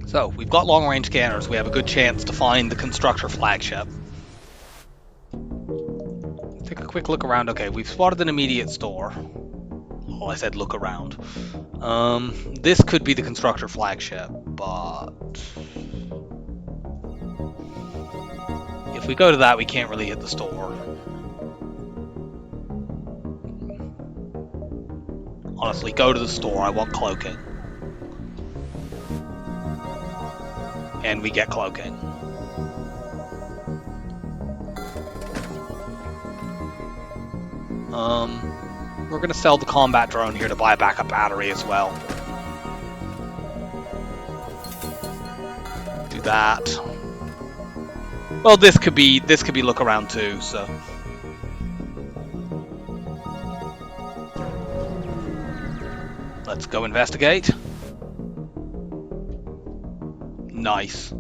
So, we've got long-range scanners. We have a good chance to find the constructor flagship. Take a quick look around. Okay, we've spotted an immediate store. Well, I said look around. This could be the constructor flagship, but if we go to that, we can't really hit the store. Honestly, go to the store. I want cloaking. And we get cloaking. We're gonna sell the combat drone here to buy a backup battery as well. Do that. Well, this could be look around too, so. Let's go investigate. Nice.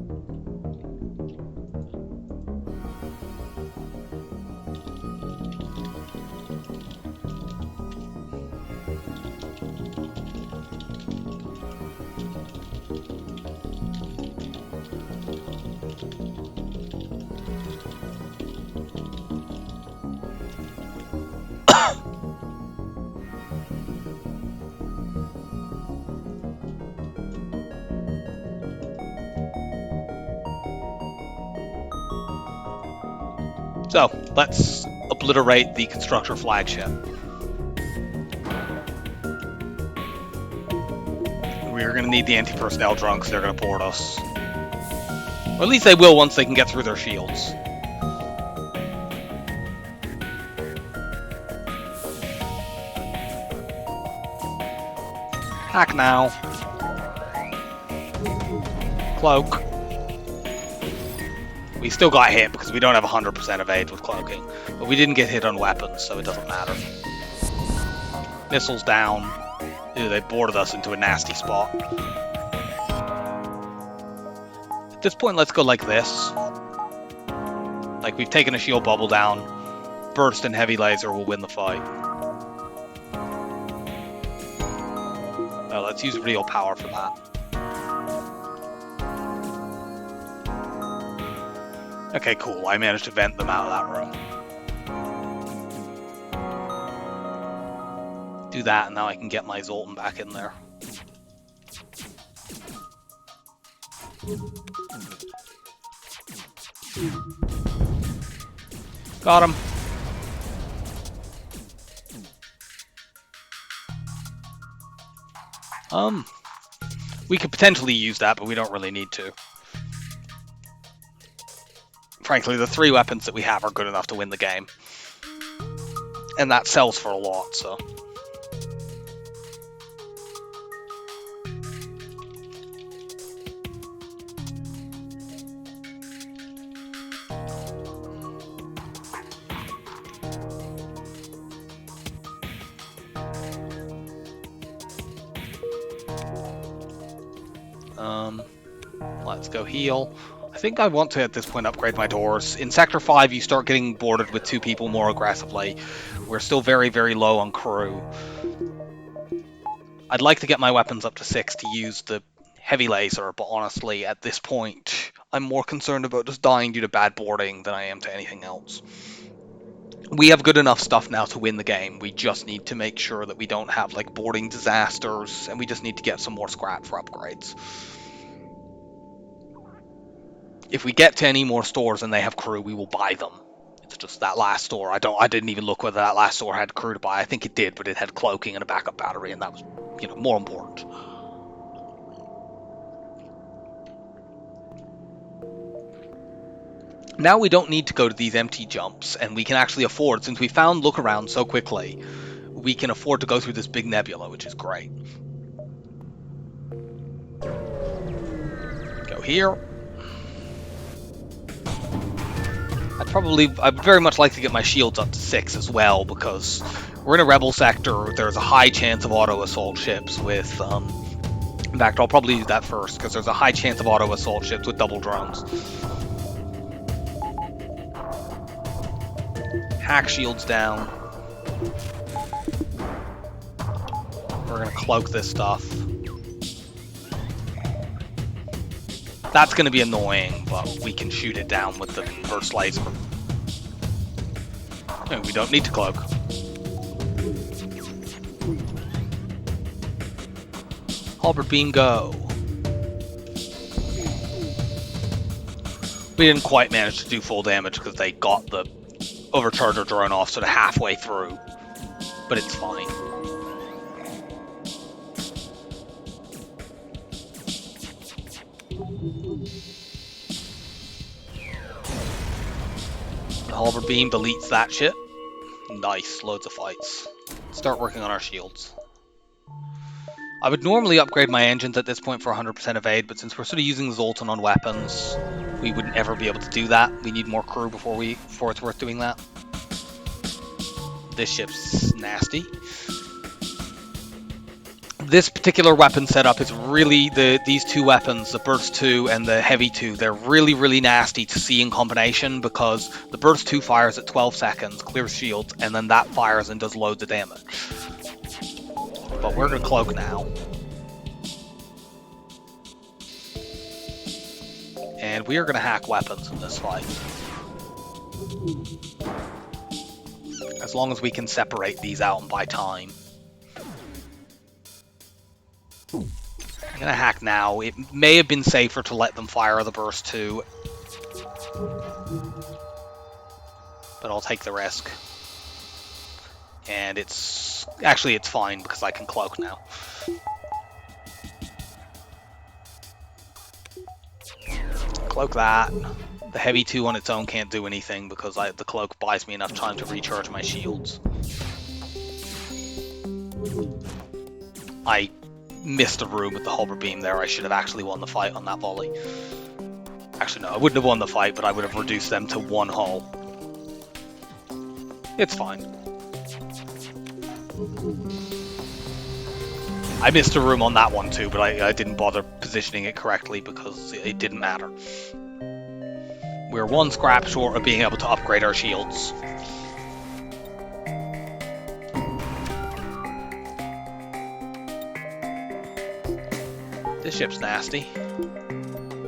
So, let's obliterate the constructor flagship. We're going to need the anti-personnel drone because they're going to board us. Or at least they will once they can get through their shields. Hack now. Cloak. We still got hit because we don't have 100% evade with cloaking. But we didn't get hit on weapons, so it doesn't matter. Missiles down. Ew, they boarded us into a nasty spot. At this point, let's go like this. Like, we've taken a shield bubble down. Burst and heavy laser will win the fight. Well, let's use real power for that. Okay, cool. I managed to vent them out of that room. Do that, and now I can get my Zoltan back in there. Got him. We could potentially use that, but we don't really need to. Frankly, the 3 weapons that we have are good enough to win the game. And that sells for a lot, so. Let's go heal. I think I want to, at this point, upgrade my doors. In Sector 5, you start getting boarded with 2 people more aggressively. We're still very, very low on crew. I'd like to get my weapons up to 6 to use the heavy laser, but honestly, at this point, I'm more concerned about just dying due to bad boarding than I am to anything else. We have good enough stuff now to win the game. We just need to make sure that we don't have, like, boarding disasters, and we just need to get some more scrap for upgrades. If we get to any more stores and they have crew, we will buy them. It's just that last store. I didn't even look whether that last store had crew to buy. I think it did, but it had cloaking and a backup battery, and that was, you know, more important. Now we don't need to go to these empty jumps, and we can actually afford, since we found look around so quickly, we can afford to go through this big nebula, which is great. Go here. I'd very much like to get my shields up to 6 as well, because we're in a rebel sector. There's a high chance of auto assault ships with, in fact, I'll probably do that first, because there's a high chance of auto assault ships with double drones. Hack shields down. We're gonna cloak this stuff. That's going to be annoying, but we can shoot it down with the burst laser. No, we don't need to cloak. Halberd beam, go. We didn't quite manage to do full damage because they got the overcharger drone off sort of halfway through, but it's fine. The halberd beam deletes that shit. Nice, loads of fights. Start working on our shields. I would normally upgrade my engines at this point for 100% evade, but since we're sort of using Zoltan on weapons, we wouldn't ever be able to do that. We need more crew before it's worth doing that. This ship's nasty. This particular weapon setup is really, these two weapons, the Burst 2 and the Heavy 2, they're really, really nasty to see in combination because the Burst 2 fires at 12 seconds, clears shields, and then that fires and does loads of damage. But we're going to cloak now. And we are going to hack weapons in this fight. As long as we can separate these out and buy time. I'm going to hack now. It may have been safer to let them fire the Burst 2. But I'll take the risk. And it's fine because I can cloak now. Cloak that. The Heavy 2 on its own can't do anything because the cloak buys me enough time to recharge my shields. I missed a room with the halberd beam there. I should have actually won the fight on that volley. Actually, no, I wouldn't have won the fight, but I would have reduced them to one hull. It's fine. I missed a room on that one too, but I didn't bother positioning it correctly because it didn't matter. We're one scrap short of being able to upgrade our shields. This ship's nasty.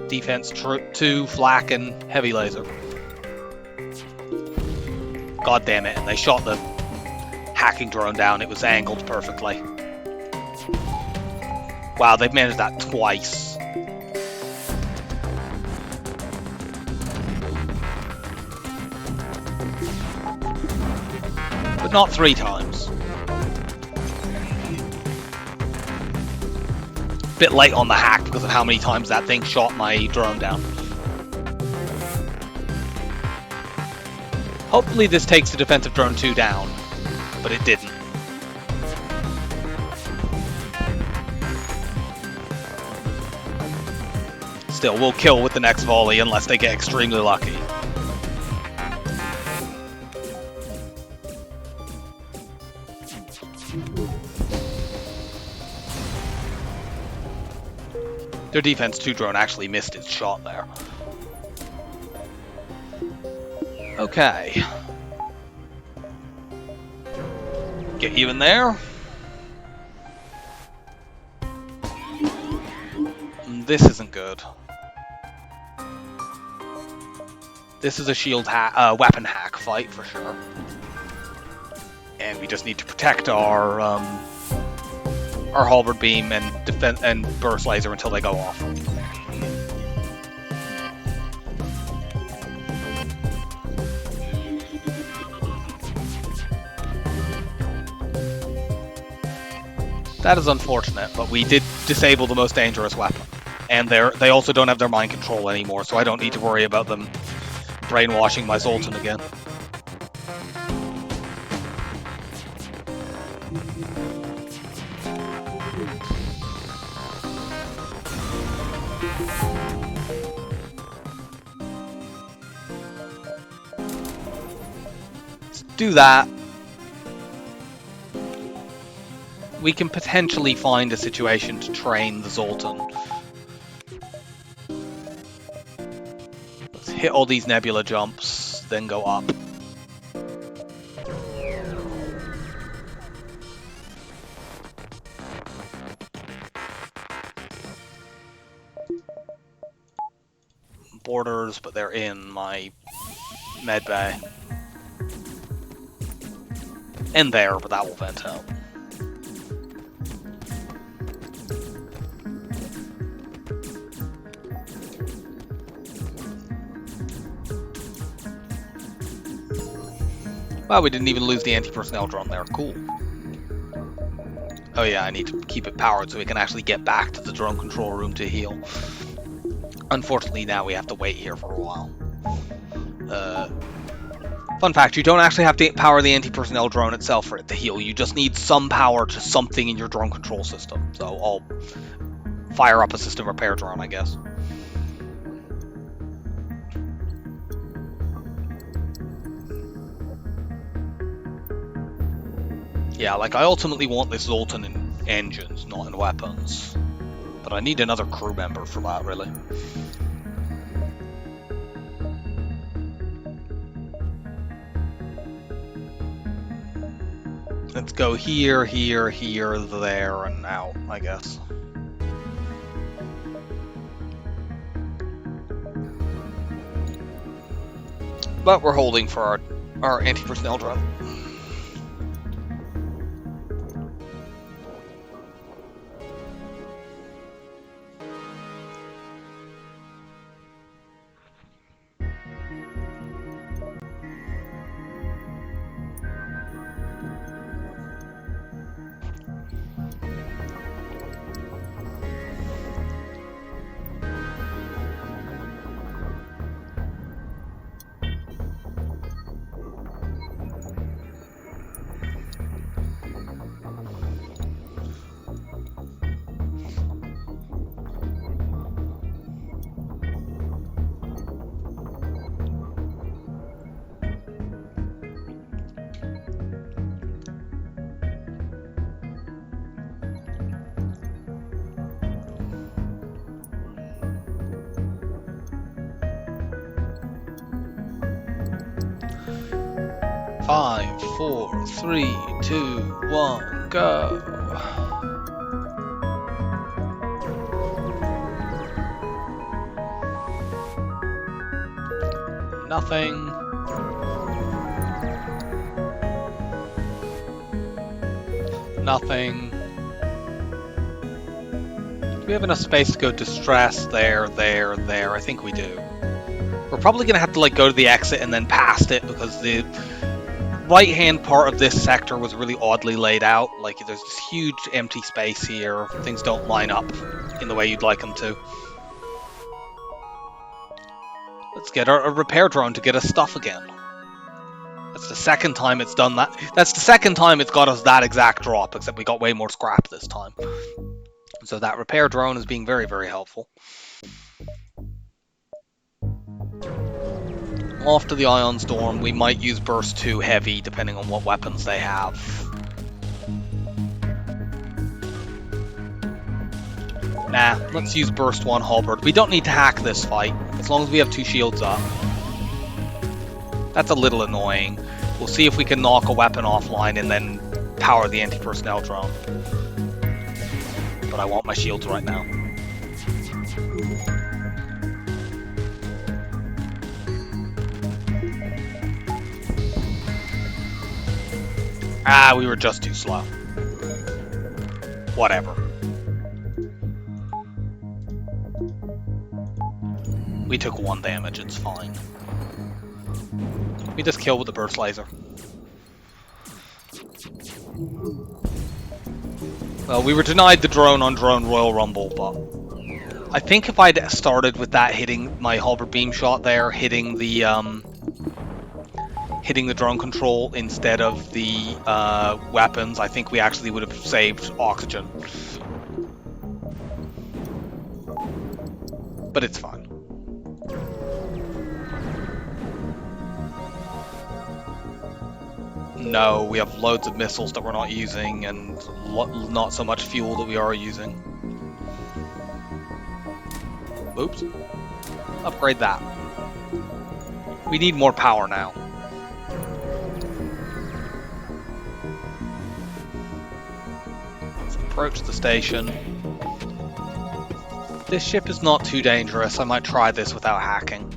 Defense 2, flak, and heavy laser. God damn it, and they shot the hacking drone down. It was angled perfectly. Wow, they've managed that twice. But not 3 times. Bit late on the hack because of how many times that thing shot my drone down. Hopefully this takes the defensive drone 2 down, but it didn't. Still, we'll kill with the next volley unless they get extremely lucky. Their defense 2 drone actually missed its shot there. Okay. Get you in there. This isn't good. This is a shield weapon hack fight for sure. And we just need to protect our halberd beam and burst laser until they go off. That is unfortunate, but we did disable the most dangerous weapon. And they also don't have their mind control anymore, so I don't need to worry about them brainwashing my Zoltan again. Let's do that. We can potentially find a situation to train the Zoltan. Let's hit all these nebula jumps, then go up. Borders, but they're in my med bay. And there, but that will vent out. Well, we didn't even lose the anti-personnel drone there. Cool. Oh yeah, I need to keep it powered so we can actually get back to the drone control room to heal. Unfortunately, now we have to wait here for a while. Fun fact, you don't actually have to power the anti-personnel drone itself for it to heal. You just need some power to something in your drone control system. So I'll fire up a system repair drone, I guess. Yeah, like I ultimately want this Zoltan in engines, not in weapons. But I need another crew member for that, really. Let's go here, here, here, there, and out, I guess. But we're holding for our anti-personnel drone. Five, 4, 3, 2, 1, go! Nothing. Nothing. Do we have enough space to go distress? There, there, there. I think we do. We're probably going to have to like go to the exit and then past it because the right-hand part of this sector was really oddly laid out. Like, there's this huge empty space here. Things don't line up in the way you'd like them to. Let's get a repair drone to get us stuff again. That's the second time it's done that. That's the second time it's got us that exact drop, except we got way more scrap this time. So that repair drone is being very, very helpful. Off to the Ion Storm. We might use Burst 2 heavy, depending on what weapons they have. Nah, let's use Burst 1 halberd. We don't need to hack this fight, as long as we have 2 shields up. That's a little annoying. We'll see if we can knock a weapon offline and then power the anti-personnel drone. But I want my shields right now. Ah, we were just too slow. Whatever. We took 1 damage, it's fine. We just kill with the burst laser. Well, we were denied the drone on Drone Royal Rumble, but I think if I'd started with that hitting my halberd beam shot there, hitting the drone control instead of the weapons, I think we actually would have saved oxygen. But it's fine. No, we have loads of missiles that we're not using, and not so much fuel that we are using. Oops. Upgrade that. We need more power now. Let's approach the station. This ship is not too dangerous. I might try this without hacking.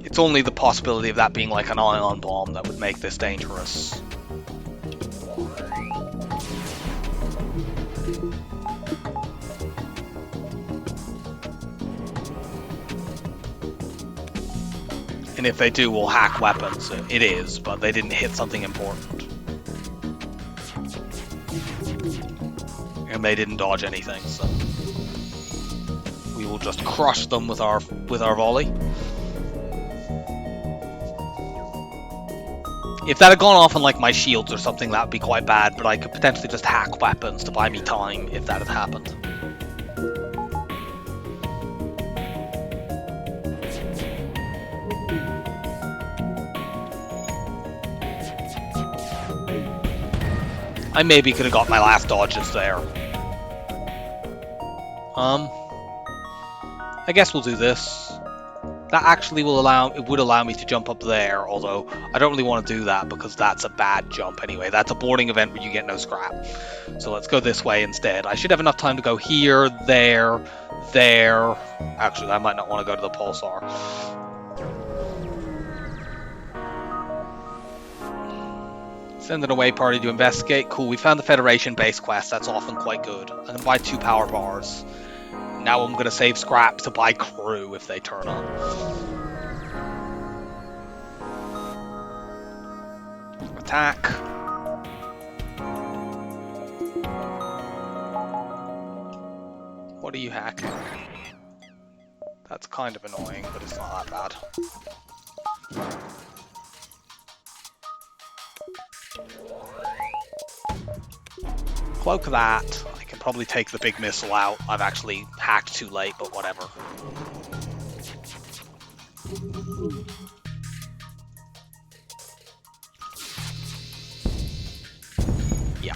It's only the possibility of that being like an ion bomb that would make this dangerous. And if they do, we'll hack weapons. It is, but they didn't hit something important. And they didn't dodge anything, so we will just crush them with our volley. If that had gone off on like my shields or something, that would be quite bad, but I could potentially just hack weapons to buy me time if that had happened. I maybe could have got my last dodges there. I guess we'll do this. That actually would allow me to jump up there, although I don't really want to do that because that's a bad jump anyway. That's a boarding event where you get no scrap. So let's go this way instead. I should have enough time to go here, there, there. Actually, I might not want to go to the pulsar. Send an away party to investigate. Cool, we found the Federation base quest. That's often quite good. I'm going to buy 2 power bars. Now I'm going to save scrap to buy crew if they turn up. Attack. What are you hacking? That's kind of annoying, but it's not that bad. Cloak that. I can probably take the big missile out. I've actually hacked too late, but whatever. Yeah.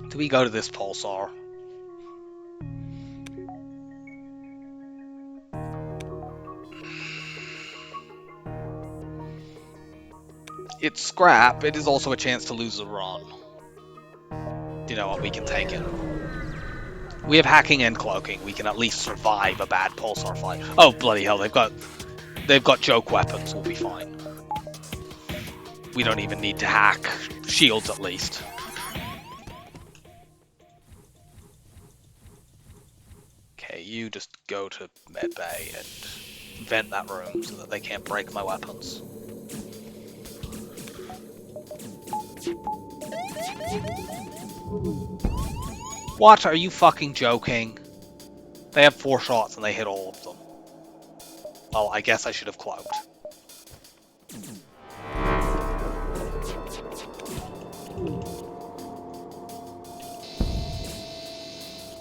Do we go to this pulsar? It's scrap, it is also a chance to lose the run. You know what, we can take it. We have hacking and cloaking, we can at least survive a bad pulsar fight. Oh bloody hell, they've got joke weapons, we'll be fine. We don't even need to hack shields at least. Okay, you just go to medbay and vent that room so that they can't break my weapons. What? Are you fucking joking? They have 4 shots and they hit all of them. Well, I guess I should have cloaked.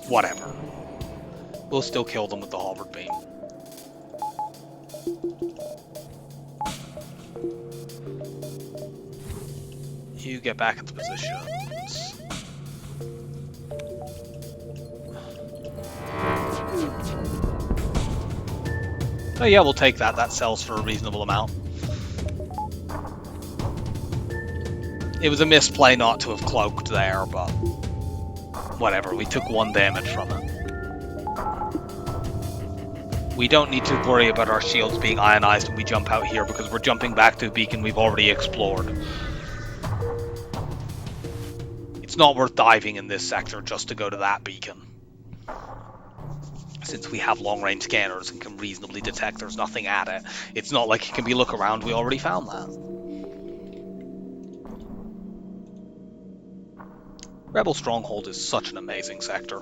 Whatever. We'll still kill them with the halberd beam. You get back into positions. Oh yeah, we'll take that. That sells for a reasonable amount. It was a misplay not to have cloaked there, but whatever. We took 1 damage from it. We don't need to worry about our shields being ionized when we jump out here because we're jumping back to a beacon we've already explored. It's not worth diving in this sector just to go to that beacon. Since we have long-range scanners and can reasonably detect there's nothing at it, it's not like it can be look around, we already found that. Rebel Stronghold is such an amazing sector.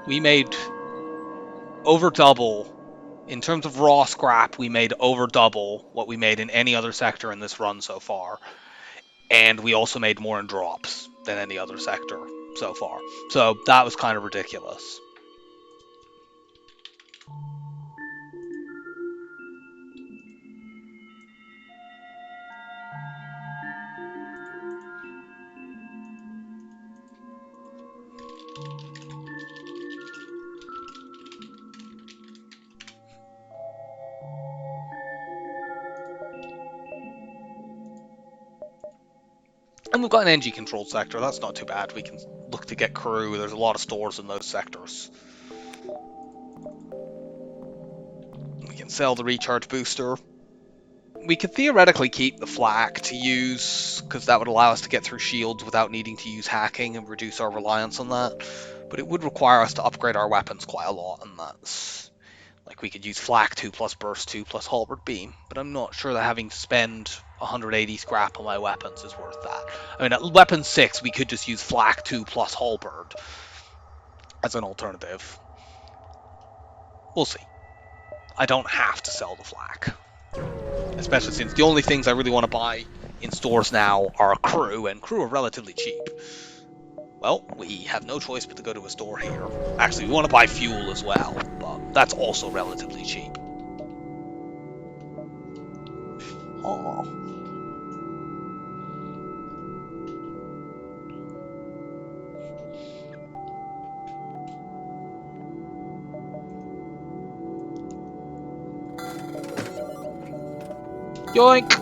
We made over double. In terms of raw scrap, we made over double what we made in any other sector in this run so far. And we also made more in drops than any other sector so far. So that was kind of ridiculous. And we've got an Engi controlled sector, that's not too bad. We can look to get crew, there's a lot of stores in those sectors. We can sell the recharge booster. We could theoretically keep the flak to use, because that would allow us to get through shields without needing to use hacking and reduce our reliance on that. But it would require us to upgrade our weapons quite a lot, and that's... Like, we could use flak 2 plus burst 2 plus halberd beam, but I'm not sure that having to spend 180 scrap on my weapons is worth that. I mean, at weapon 6, we could just use flak 2 plus halberd as an alternative. We'll see. I don't have to sell the flak. Especially since the only things I really want to buy in stores now are crew, and crew are relatively cheap. Well, we have no choice but to go to a store here. Actually, we want to buy fuel as well, but that's also relatively cheap. Oh. Yoink!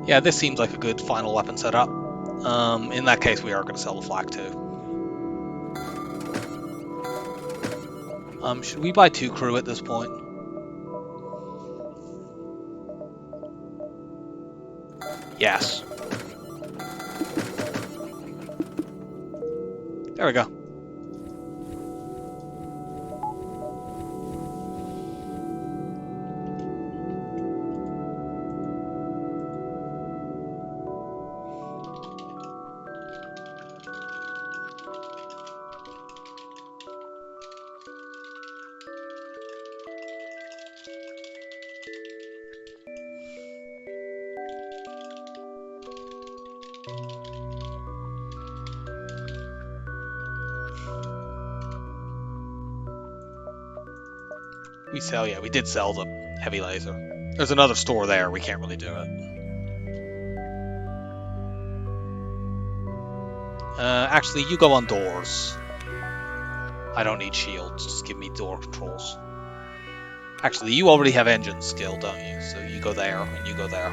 Yeah, this seems like a good final weapon setup. In that case, we are going to sell the flak too. Should we buy 2 crew at this point? Yes. There we go. We sell, yeah, we did sell the heavy laser. There's another store there, we can't really do it. Actually, you go on doors. I don't need shields, just give me door controls. Actually, you already have engine skill, don't you? So you go there, and you go there.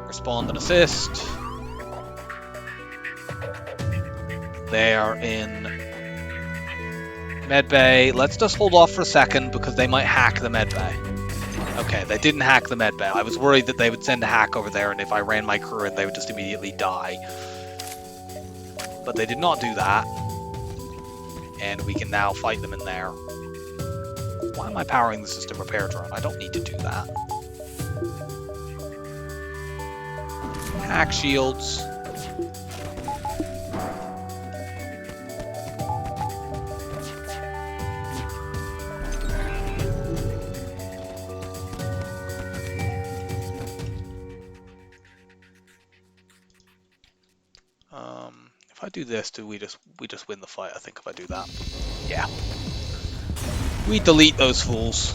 Respond and assist. They are in medbay. Let's just hold off for a second because they might hack the medbay. Okay, they didn't hack the medbay. I was worried that they would send a hack over there, and if I ran my crew in, they would just immediately die. But they did not do that. And we can now fight them in there. Why am I powering the system repair drone? I don't need to do that. Hack shields. If I do this, do we just win the fight? I think if I do that, yeah. We delete those fools.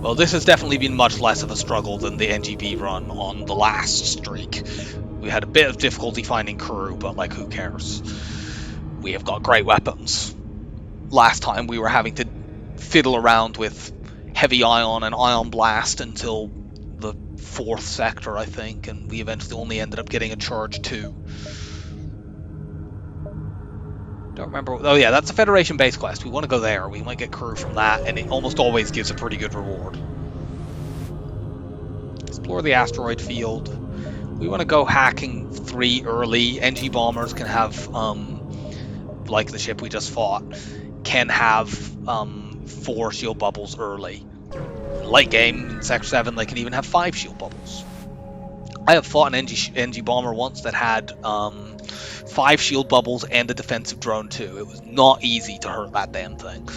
Well, this has definitely been much less of a struggle than the Engi B run on the last streak. We had a bit of difficulty finding crew, but like, who cares? We have got great weapons. Last time we were having to fiddle around with heavy ion and ion blast until the 4th sector, I think, and we eventually only ended up getting a charge 2. Don't remember. Oh yeah, that's a Federation base quest. We want to go there. We might get crew from that, and it almost always gives a pretty good reward. Explore the asteroid field. We want to go hacking 3 early. Engi bombers can have, like the ship we just fought, can have 4 shield bubbles early. Late game, in Sector 7, they can even have 5 shield bubbles. I have fought an Engi bomber once that had 5 shield bubbles and a defensive drone too. It was not easy to hurt that damn thing.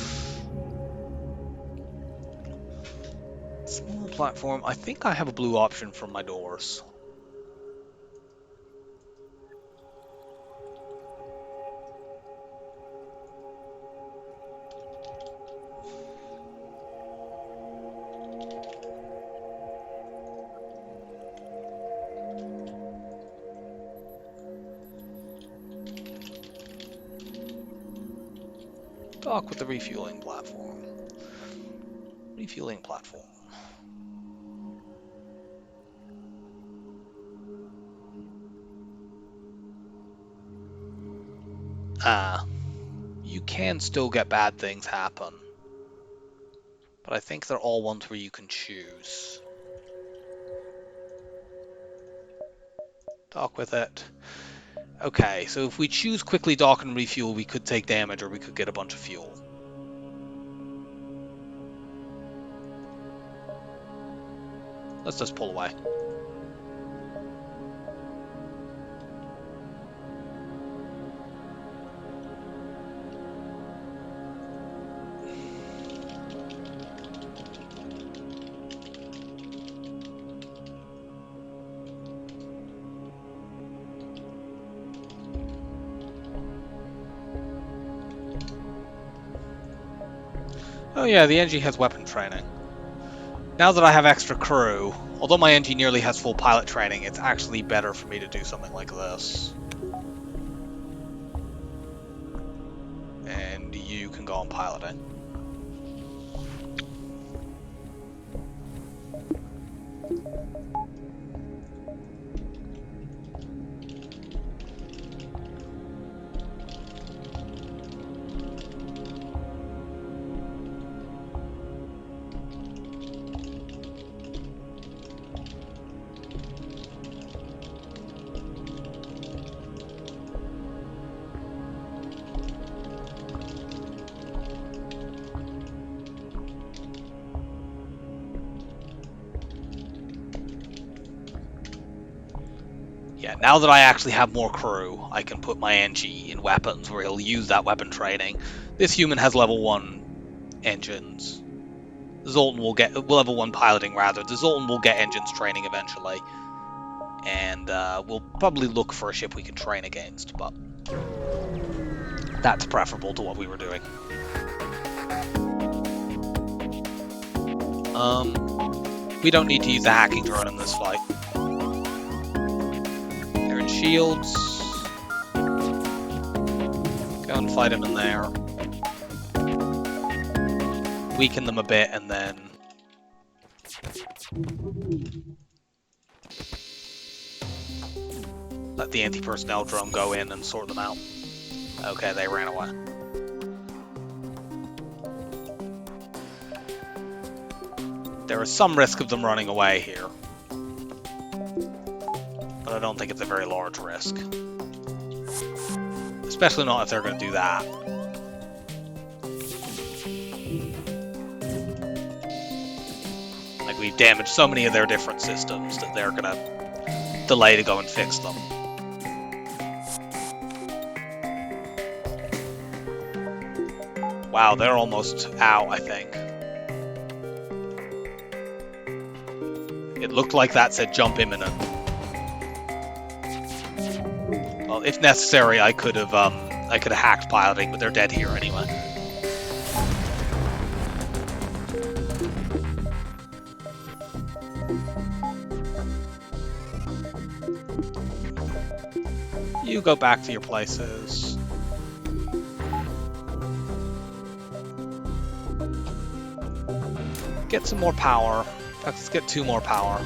Small platform. I think I have a blue option from my doors. Dock with the refueling platform. Refueling platform. You can still get bad things happen. But I think they're all ones where you can choose. Dock with it. Okay, so if we choose quickly dock and refuel, we could take damage or we could get a bunch of fuel. Let's just pull away. Oh yeah, the Engi has weapon training. Now that I have extra crew, although my Engi nearly has full pilot training, it's actually better for me to do something like this. And you can go on piloting. Yeah, now that I actually have more crew, I can put my Engi in weapons where he'll use that weapon training. This human has level 1 engines. The Zoltan will get level 1 piloting rather. The Zoltan will get engines training eventually. And we'll probably look for a ship we can train against, but that's preferable to what we were doing. We don't need to use the hacking drone in this fight. They're in shields. Go and fight them in there. Weaken them a bit and then let the anti-personnel drone go in and sort them out. Okay, they ran away. There is some risk of them running away here, but I don't think it's a very large risk. Especially not if they're going to do that. Like, we've damaged so many of their different systems that they're going to delay to go and fix them. Wow, they're almost out, I think. It looked like that said jump imminent. Well, if necessary, I could have hacked piloting, but they're dead here anyway. You go back to your places. Get some more power. Let's get 2 more power.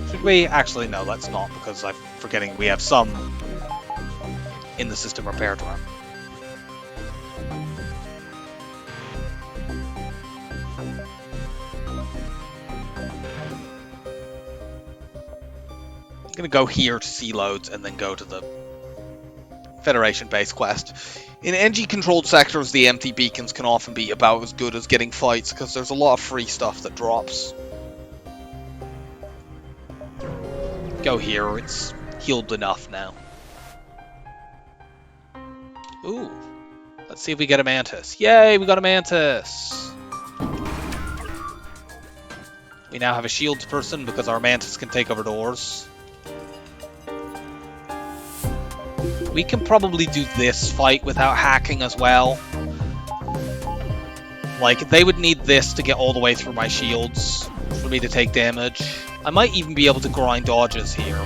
Should we? Actually, no, let's not, because I'm forgetting we have some in the system repair drone. I'm gonna go here to sea loads and then go to the Federation base quest. In Engi-controlled sectors, the empty beacons can often be about as good as getting fights, because there's a lot of free stuff that drops. Go here, it's healed enough now. Ooh, let's see if we get a Mantis. Yay, we got a Mantis! We now have a shields person because our Mantis can take over doors. We can probably do this fight without hacking as well. Like, they would need this to get all the way through my shields for me to take damage. I might even be able to grind dodges here.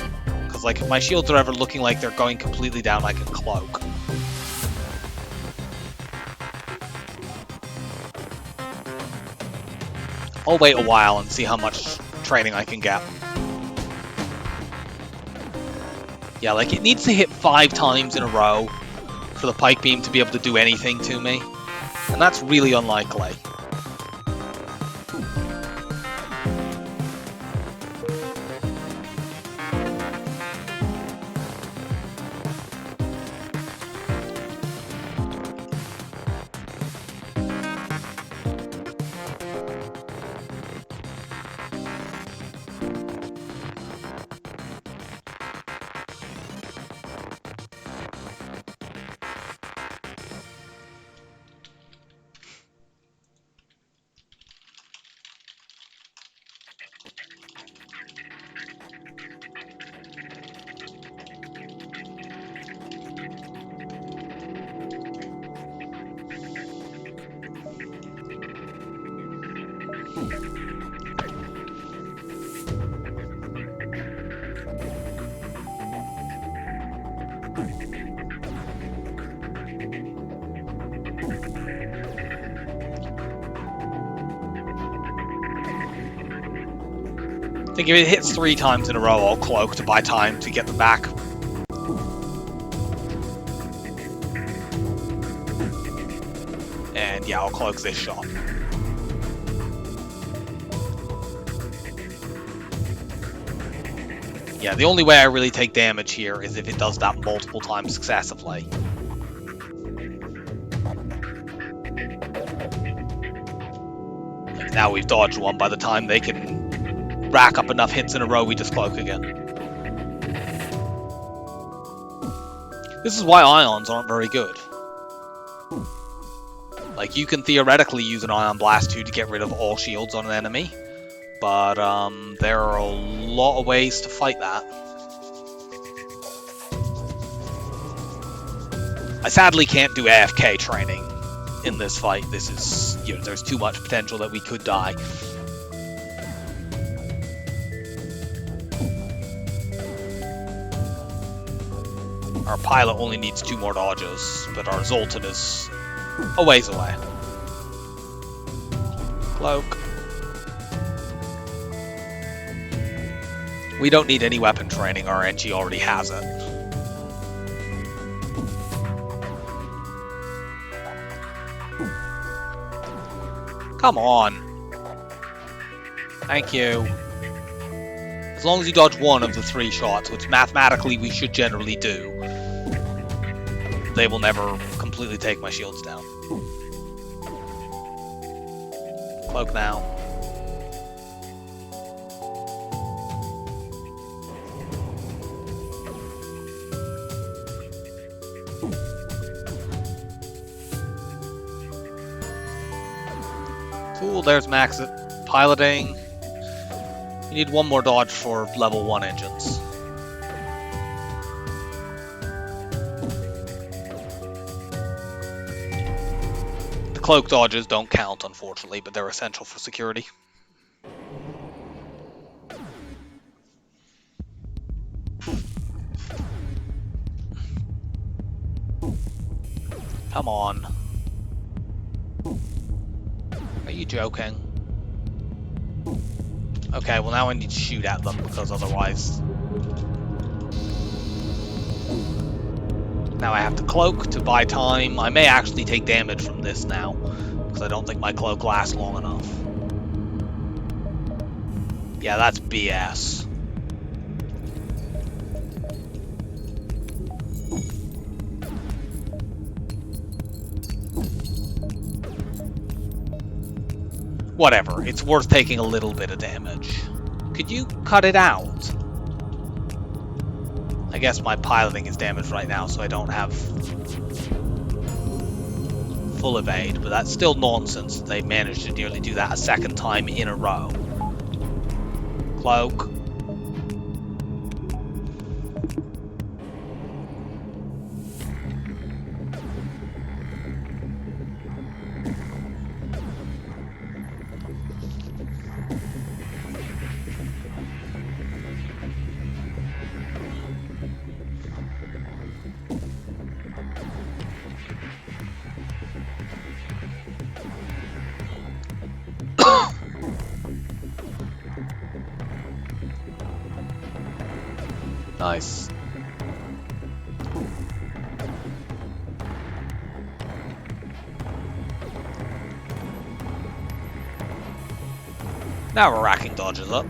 Because, like, if my shields are ever looking like they're going completely down, I can cloak. I'll wait a while and see how much training I can get. Yeah, like, it needs to hit 5 times in a row for the pike beam to be able to do anything to me. And that's really unlikely. I think if it hits 3 times in a row, I'll cloak to buy time to get them back. And yeah, I'll cloak this shot. Yeah, the only way I really take damage here is if it does that multiple times successively. Like now we've dodged one. By the time they can rack up enough hits in a row, we just cloak again. This is why ions aren't very good. Like, you can theoretically use an ion blast to get rid of all shields on an enemy, but there are a lot of ways to fight that. I sadly can't do AFK training in this fight. This is, you know, there's too much potential that we could die. Our pilot only needs 2 more dodges, but our Zoltan is a ways away. Cloak. We don't need any weapon training, our Engi already has it. Come on. Thank you. As long as you dodge 1 of the 3 shots, which mathematically we should generally do, they will never completely take my shields down. Cloak now. Cool, there's max piloting. You need 1 more dodge for level 1 engines. The cloak dodges don't count, unfortunately, but they're essential for security. Come on. Are you joking? Okay, well now I need to shoot at them, because otherwise... Now I have to cloak to buy time. I may actually take damage from this now, because I don't think my cloak lasts long enough. Yeah, that's BS. Whatever, it's worth taking a little bit of damage. Could you cut it out? I guess my piloting is damaged right now, so I don't have full evade, but that's still nonsense that they managed to nearly do that a 2nd time in a row. Cloak. Nice. Now we're racking dodges up.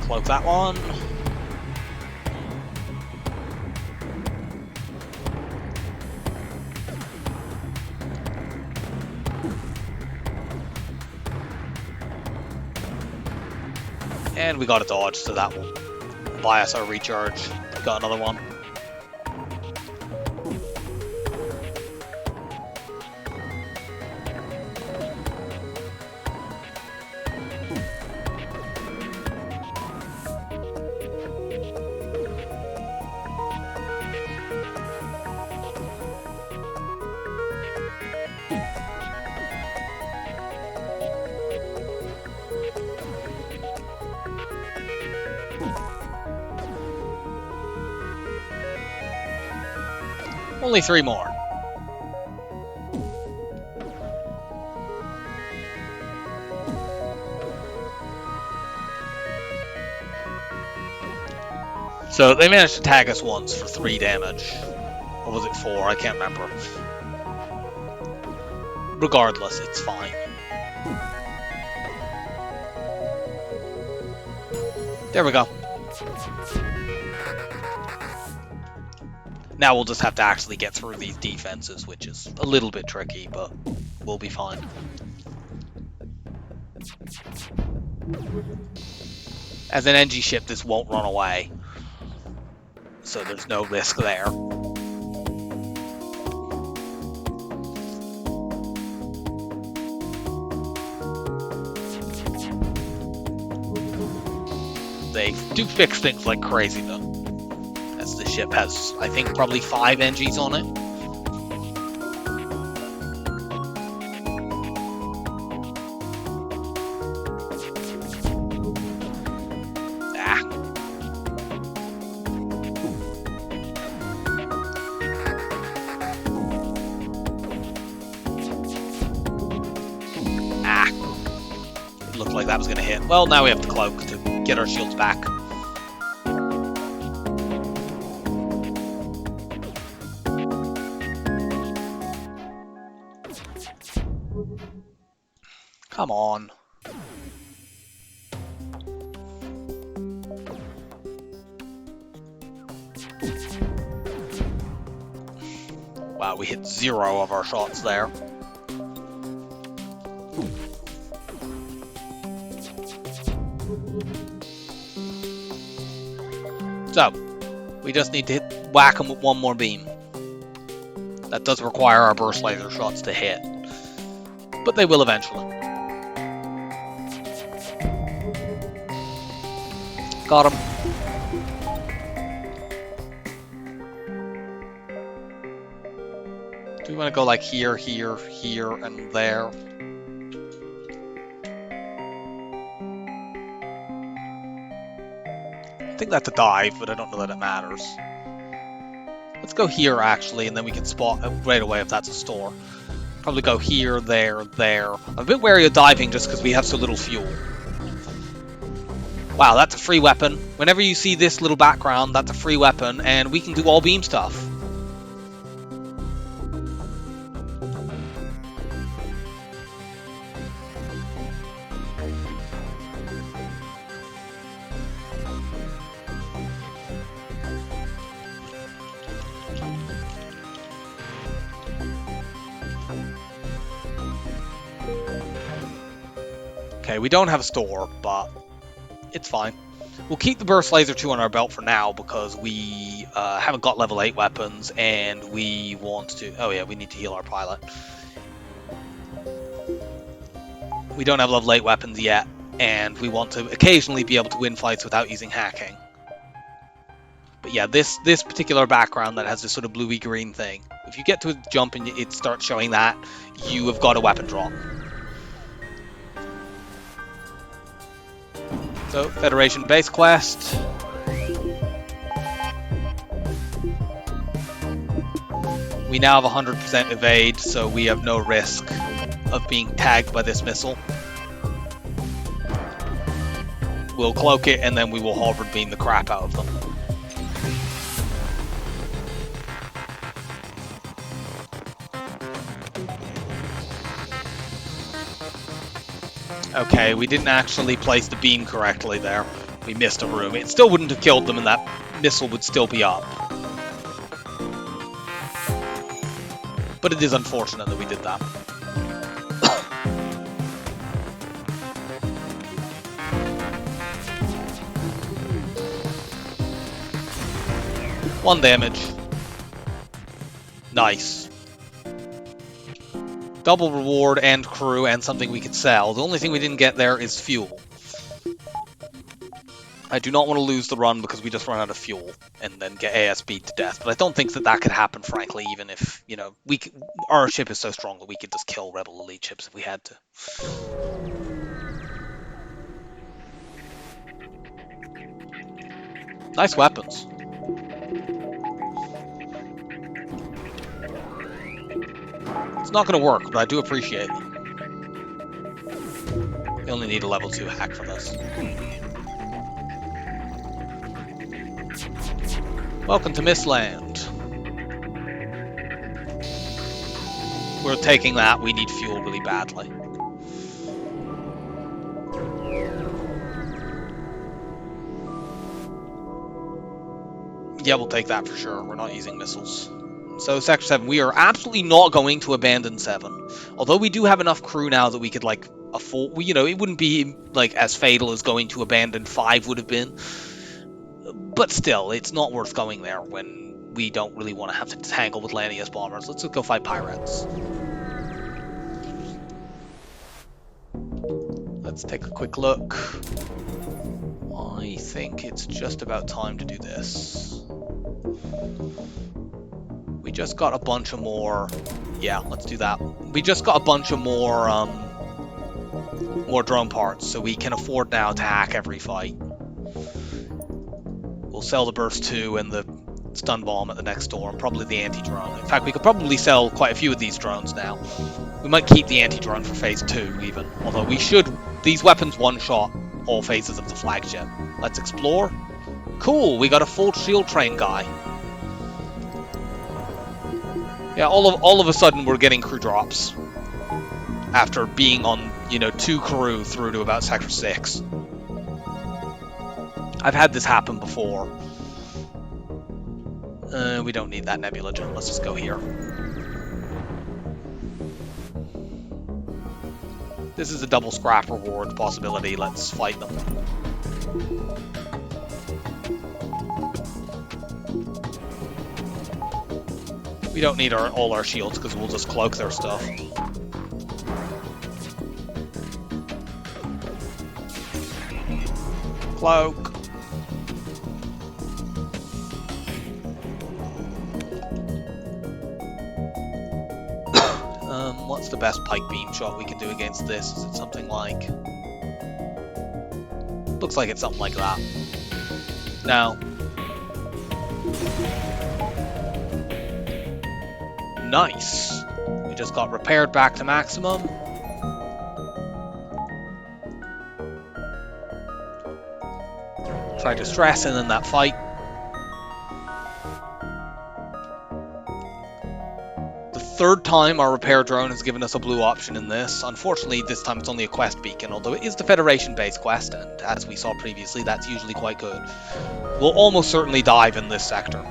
Cloak that one. And we got a dodge, so that will buy us our recharge. Got another one. Only 3 more. So they managed to tag us once for 3 damage. Or was it 4? I can't remember. Regardless, it's fine. There we go. Now we'll just have to actually get through these defenses, which is a little bit tricky, but we'll be fine. As an Engi ship, this won't run away, so there's no risk there. They do fix things like crazy, though. As the ship has, I think, probably 5 Engis on it. It looked like that was going to hit. Well, now we have the cloak to get our shields back. Come on. Wow, we hit 0 of our shots there. So, we just need to whack them with 1 more beam. That does require our burst laser shots to hit, but they will eventually. Got him. Do we want to go like here, here, here, and there? I think that's a dive, but I don't know that it matters. Let's go here, actually, and then we can spot right away if that's a store. Probably go here, there, there. I'm a bit wary of diving just because we have so little fuel. Wow, that's a free weapon. Whenever you see this little background, that's a free weapon, and we can do all beam stuff. Okay, we don't have a store, but it's fine. We'll keep the Burst Laser 2 on our belt for now because we haven't got level 8 weapons and we want to... Oh yeah, we need to heal our pilot. We don't have level 8 weapons yet, and we want to occasionally be able to win fights without using hacking. But yeah, this particular background that has this sort of bluey-green thing, if you get to a jump and it starts showing that, you have got a weapon drop. So, Federation base quest. We We now have 100% evade, so we have no risk of being tagged by this missile. We'll cloak it, and then we will halberd beam the crap out of them. Okay, we didn't actually place the beam correctly there. We missed a room. It still wouldn't have killed them, and that missile would still be up. But it is unfortunate that we did that. One damage. Nice. Double reward and crew and something we could sell. The only thing we didn't get there is fuel. I do not want to lose the run because we just run out of fuel and then get ASB'd to death. But I don't think that that could happen, frankly, even if, you know, our ship is so strong that we could just kill Rebel Elite ships if we had to. Nice weapons. It's not going to work, but I do appreciate them. We only need a level 2 hack for this. Welcome to Mistland. We're taking that. We need fuel really badly. Yeah, we'll take that for sure. We're not using missiles. So Sector 7, we are absolutely not going to abandon 7. Although we do have enough crew now that we could, like, afford... You know, it wouldn't be, like, as fatal as going to abandon 5 would have been. But still, it's not worth going there when we don't really want to have to tangle with Lanius bombers. Let's just go fight pirates. Let's take a quick look. I think it's just about time to do this. We just got a bunch of more... Yeah, let's do that. We just got a bunch of more drone parts, so we can afford now to hack every fight. We'll sell the Burst 2 and the Stun Bomb at the next door, and probably the Anti-Drone. In fact, we could probably sell quite a few of these drones now. We might keep the Anti-Drone for Phase 2, even. Although we should... These weapons one-shot all phases of the flagship. Let's explore. Cool, we got a full shield train guy. Yeah, all of a sudden we're getting crew drops. After being on, you know, 2 crew through to about Sector 6. I've had this happen before. We don't need that Nebula Gem. Let's just go here. This is a double scrap reward possibility. Let's fight them. We don't need all our shields because we'll just cloak their stuff. Cloak. What's the best pike beam shot we can do against this? Is it something like... Looks like it's something like that. No. Nice. We just got repaired back to maximum. Try to stress and then that fight. Third time our repair drone has given us a blue option in this. Unfortunately, this time it's only a quest beacon, although it is the Federation-based quest, and as we saw previously, that's usually quite good. We'll almost certainly dive in this sector.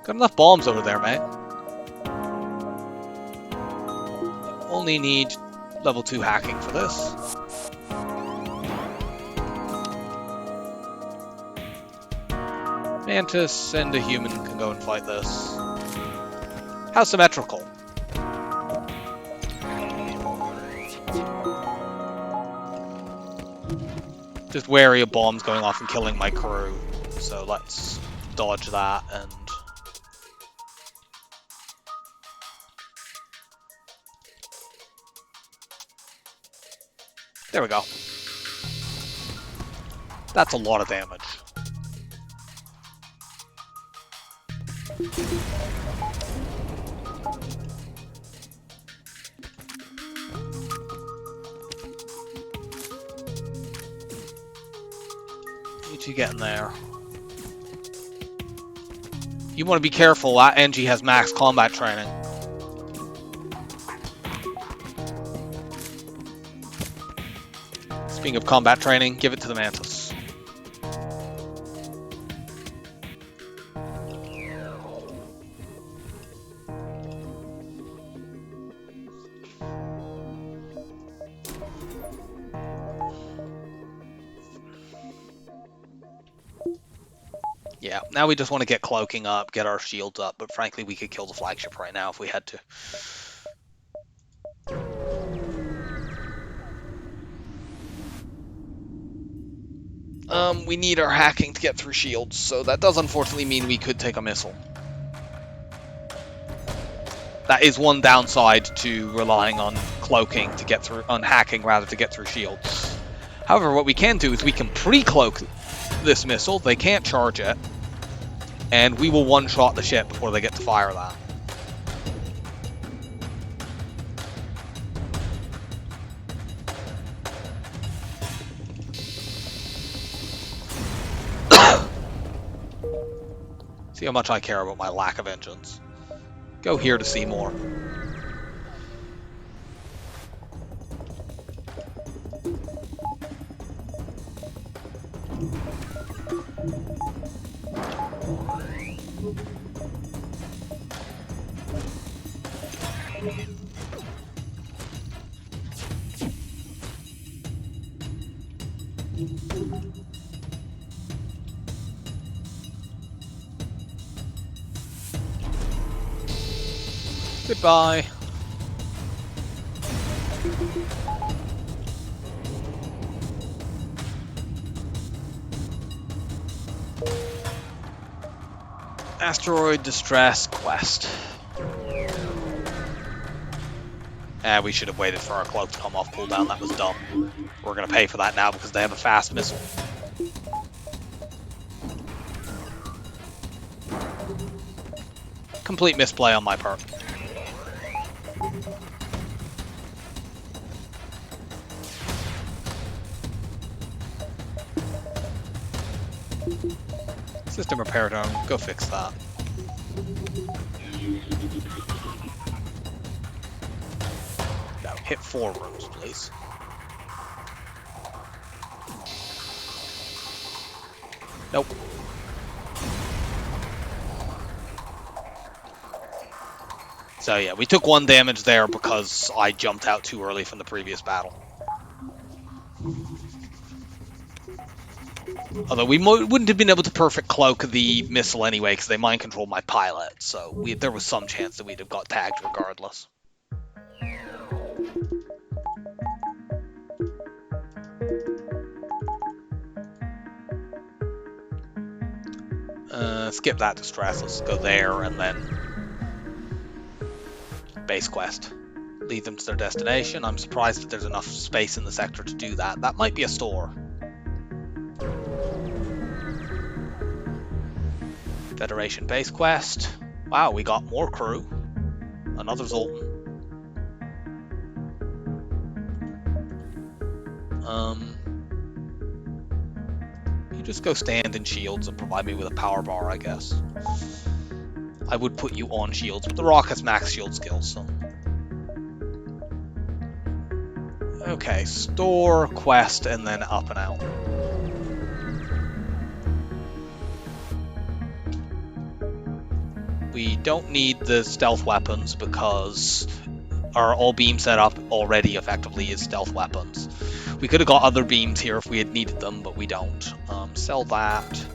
Got enough bombs over there, mate. Only need level 2 hacking for this. Mantis and a human can go and fight this. How symmetrical. Just wary of bombs going off and killing my crew. So let's dodge that and... There we go. That's a lot of damage. Need to get in there. You want to be careful, that Engi has max combat training. Speaking of combat training, give it to the Mantis. Yeah, now we just want to get cloaking up, get our shields up, but frankly we could kill the flagship right now if we had to. We need our hacking to get through shields, so that does unfortunately mean we could take a missile. That is one downside to relying on cloaking to get through, on hacking rather, to get through shields. However, what we can do is we can pre-cloak this missile, they can't charge it, and we will one-shot the ship before they get to fire that. See how much I care about my lack of engines. Go here to see more. Goodbye. Asteroid Distress Quest. We should have waited for our cloak to come off cooldown. That was dumb. We're going to pay for that now because they have a fast missile. Complete misplay on my part. System repair dome, go fix that. Now hit 4 rooms, please. Nope. So yeah, we took 1 damage there because I jumped out too early from the previous battle. Although we wouldn't have been able to perfect cloak the missile anyway, because they mind controlled my pilot, so there was some chance that we'd have got tagged regardless. Skip that distress, let's go there, and then base quest. Lead them to their destination. I'm surprised that there's enough space in the sector to do that. That might be a store. Federation base quest. Wow, we got more crew. Another Zoltan. You just go stand in shields and provide me with a power bar, I guess. I would put you on shields, but the Rock has max shield skills, so. Okay, store, quest, and then up and out. We don't need the stealth weapons because our all beam setup already effectively is stealth weapons. We could have got other beams here if we had needed them, but we don't. Sell that,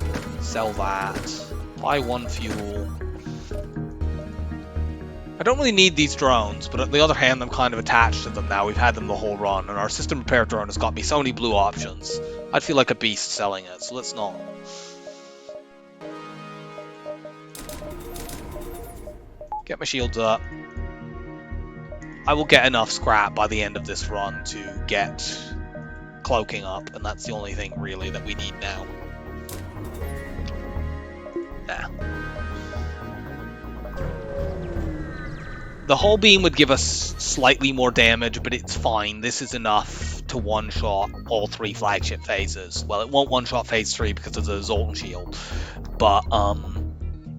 buy 1 fuel. I don't really need these drones, but on the other hand, I'm kind of attached to them now. We've had them the whole run, and our system repair drone has got me so many blue options. I'd feel like a beast selling it, so let's not. Get my shields up. I will get enough scrap by the end of this run to get cloaking up, and that's the only thing really that we need now. Nah. The hull beam would give us slightly more damage, but it's fine. This is enough to one-shot all 3 flagship phases. Well, it won't one-shot phase 3 because of the Zoltan shield, but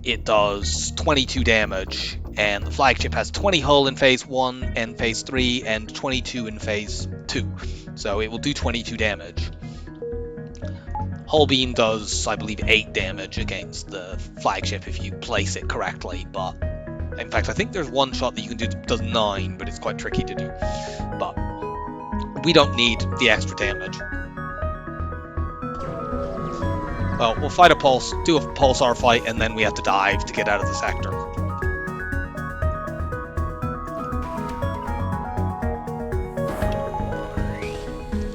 it does 22 damage, and the flagship has 20 hull in phase 1 and phase 3, and 22 in phase 2. So it will do 22 damage. Hull beam does, I believe, 8 damage against the flagship if you place it correctly, but in fact, I think there's one shot that you can do that does 9, but it's quite tricky to do. But we don't need the extra damage. Well, we'll fight a pulse, do a pulsar fight, and then we have to dive to get out of the sector.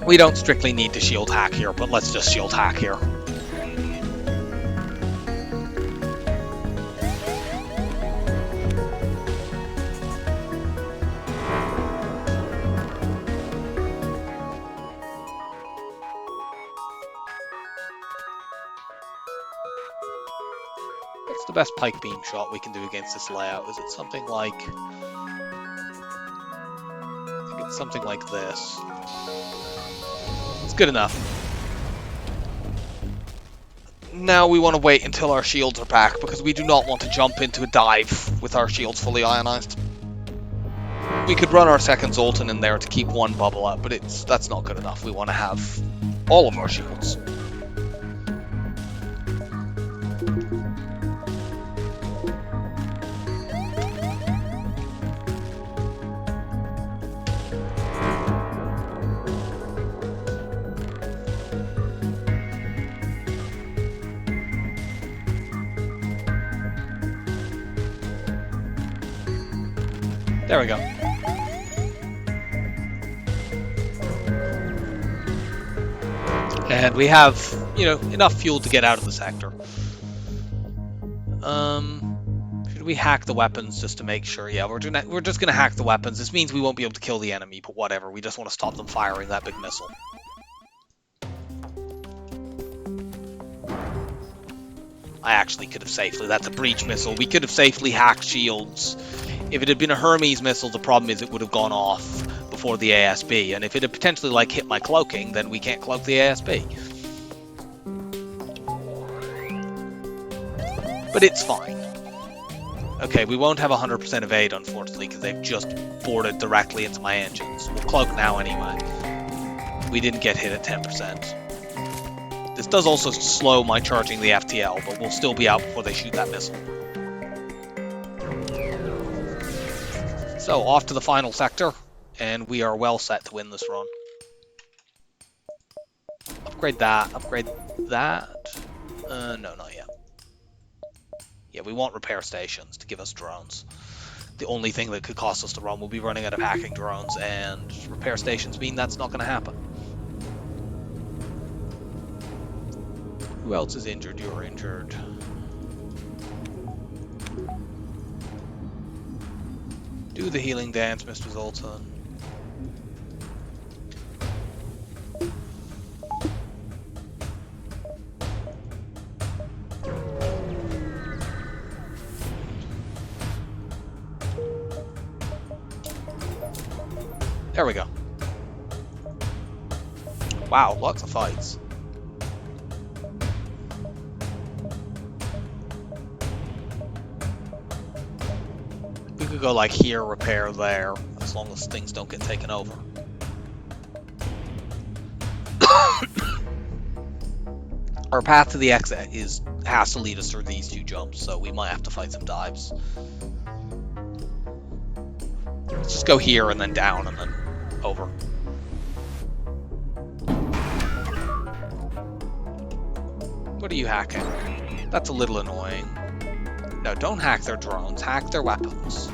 We don't strictly need to shield hack here, but let's just shield hack here. What's the best pike beam shot we can do against this layout? Is it something like... I think it's something like this. It's good enough. Now we want to wait until our shields are back, because we do not want to jump into a dive with our shields fully ionized. We could run our second Zoltan in there to keep one bubble up, but that's not good enough. We want to have all of our shields. There we go. And we have, you know, enough fuel to get out of the sector. Should we hack the weapons just to make sure? Yeah, we're just gonna hack the weapons. This means we won't be able to kill the enemy, but whatever. We just want to stop them firing that big missile. I actually could have safely. That's a breach missile. We could have safely hacked shields. If it had been a Hermes missile, the problem is it would have gone off before the ASB, and if it had potentially like hit my cloaking, then we can't cloak the ASB. But it's fine. Okay, we won't have 100% evade, unfortunately, because they've just boarded directly into my engines. We'll cloak now anyway. We didn't get hit at 10%. This does also slow my charging the FTL, but we'll still be out before they shoot that missile. So, off to the final sector, and we are well set to win this run. Upgrade that, upgrade that. No, not yet. Yeah, we want repair stations to give us drones. The only thing that could cost us the run will be running out of hacking drones, and repair stations mean that's not going to happen. Who else is injured? You're injured. Do the healing dance, Mr. Zoltan. There we go. Wow, lots of fights. We could go like here, repair there, as long as things don't get taken over. Our path to the exit has to lead us through these two jumps, so we might have to fight some dives. Let's just go here and then down and then over. What are you hacking? That's a little annoying. No, don't hack their drones, hack their weapons.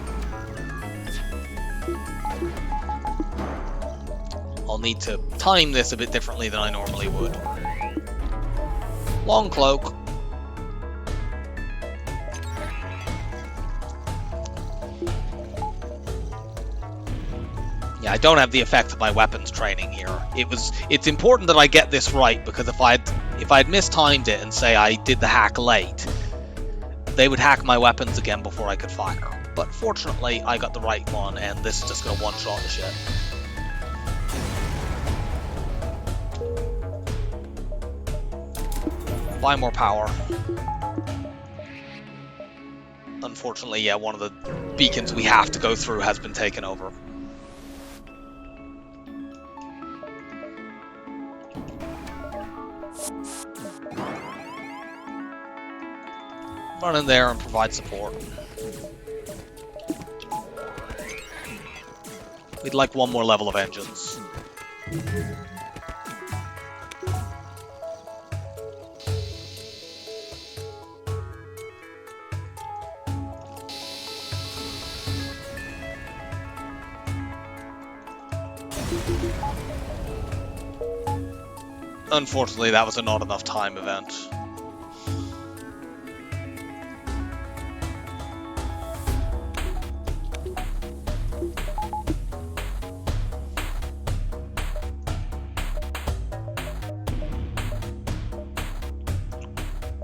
I'll need to time this a bit differently than I normally would. Long cloak. Yeah, I don't have the effect of my weapons training here. It's important that I get this right, because if I'd mistimed it and say I did the hack late, they would hack my weapons again before I could fire. But fortunately, I got the right one, and this is just going to one-shot the ship. Buy more power. Unfortunately, yeah, one of the beacons we have to go through has been taken over. Run in there and provide support. We'd like one more level of engines. Unfortunately, that was a not enough time event.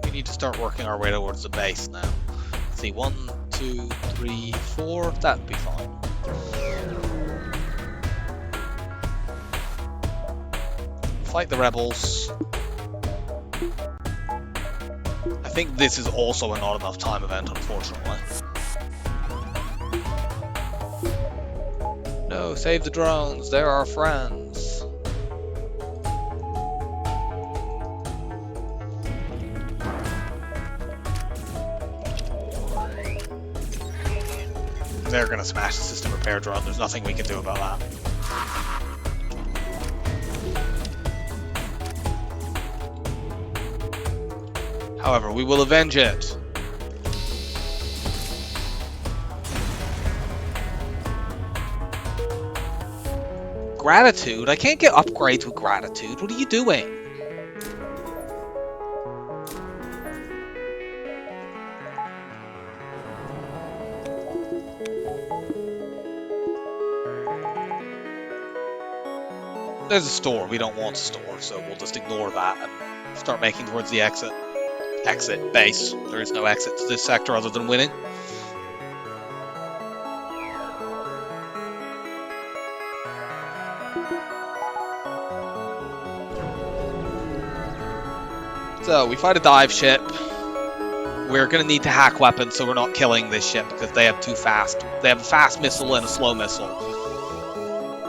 We need to start working our way towards the base now. Let's see, 1, 2, 3, 4, that'd be fine. Fight the rebels. I think this is also a not enough time event, unfortunately. No, save the drones, they're our friends. They're gonna smash the system repair drone, there's nothing we can do about that. However, we will avenge it. Gratitude? I can't get upgrades with gratitude. What are you doing? There's a store. We don't want a store, so we'll just ignore that and start making towards the exit. Exit base. There is no exit to this sector other than winning. So we fight a dive ship. We're going to need to hack weapons so we're not killing this ship because they have too fast. They have a fast missile and a slow missile.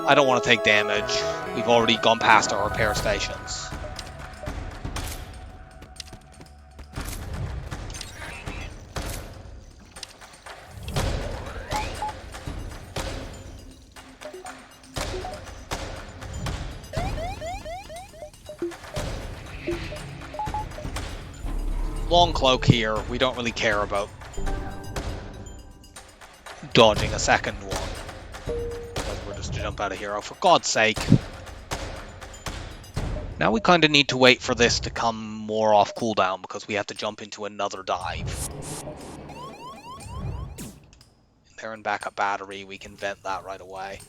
I don't want to take damage. We've already gone past our repair stations. Long cloak here. We don't really care about dodging a second one. We're just to jump out of here. Oh, for God's sake. Now we kind of need to wait for this to come more off cooldown because we have to jump into another dive. There and backup battery, we can vent that right away.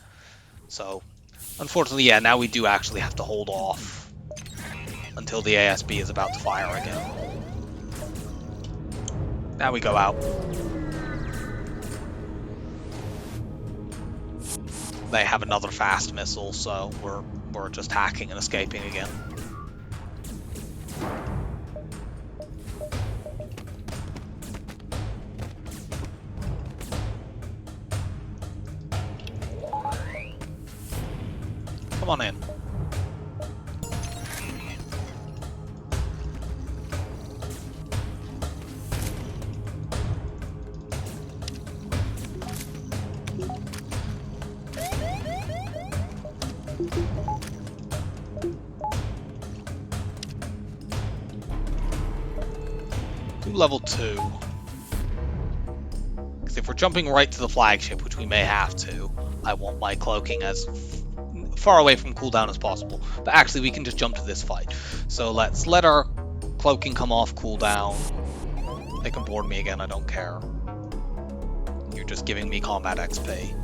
So, unfortunately, yeah, now we do actually have to hold off until the ASB is about to fire again. Now we go out. They have another fast missile, so we're just hacking and escaping again. Come on in. Level 2. Because if we're jumping right to the flagship, which we may have to, I want my cloaking as far away from cooldown as possible. But actually, we can just jump to this fight. So let's let our cloaking come off cooldown. They can board me again, I don't care. You're just giving me combat XP.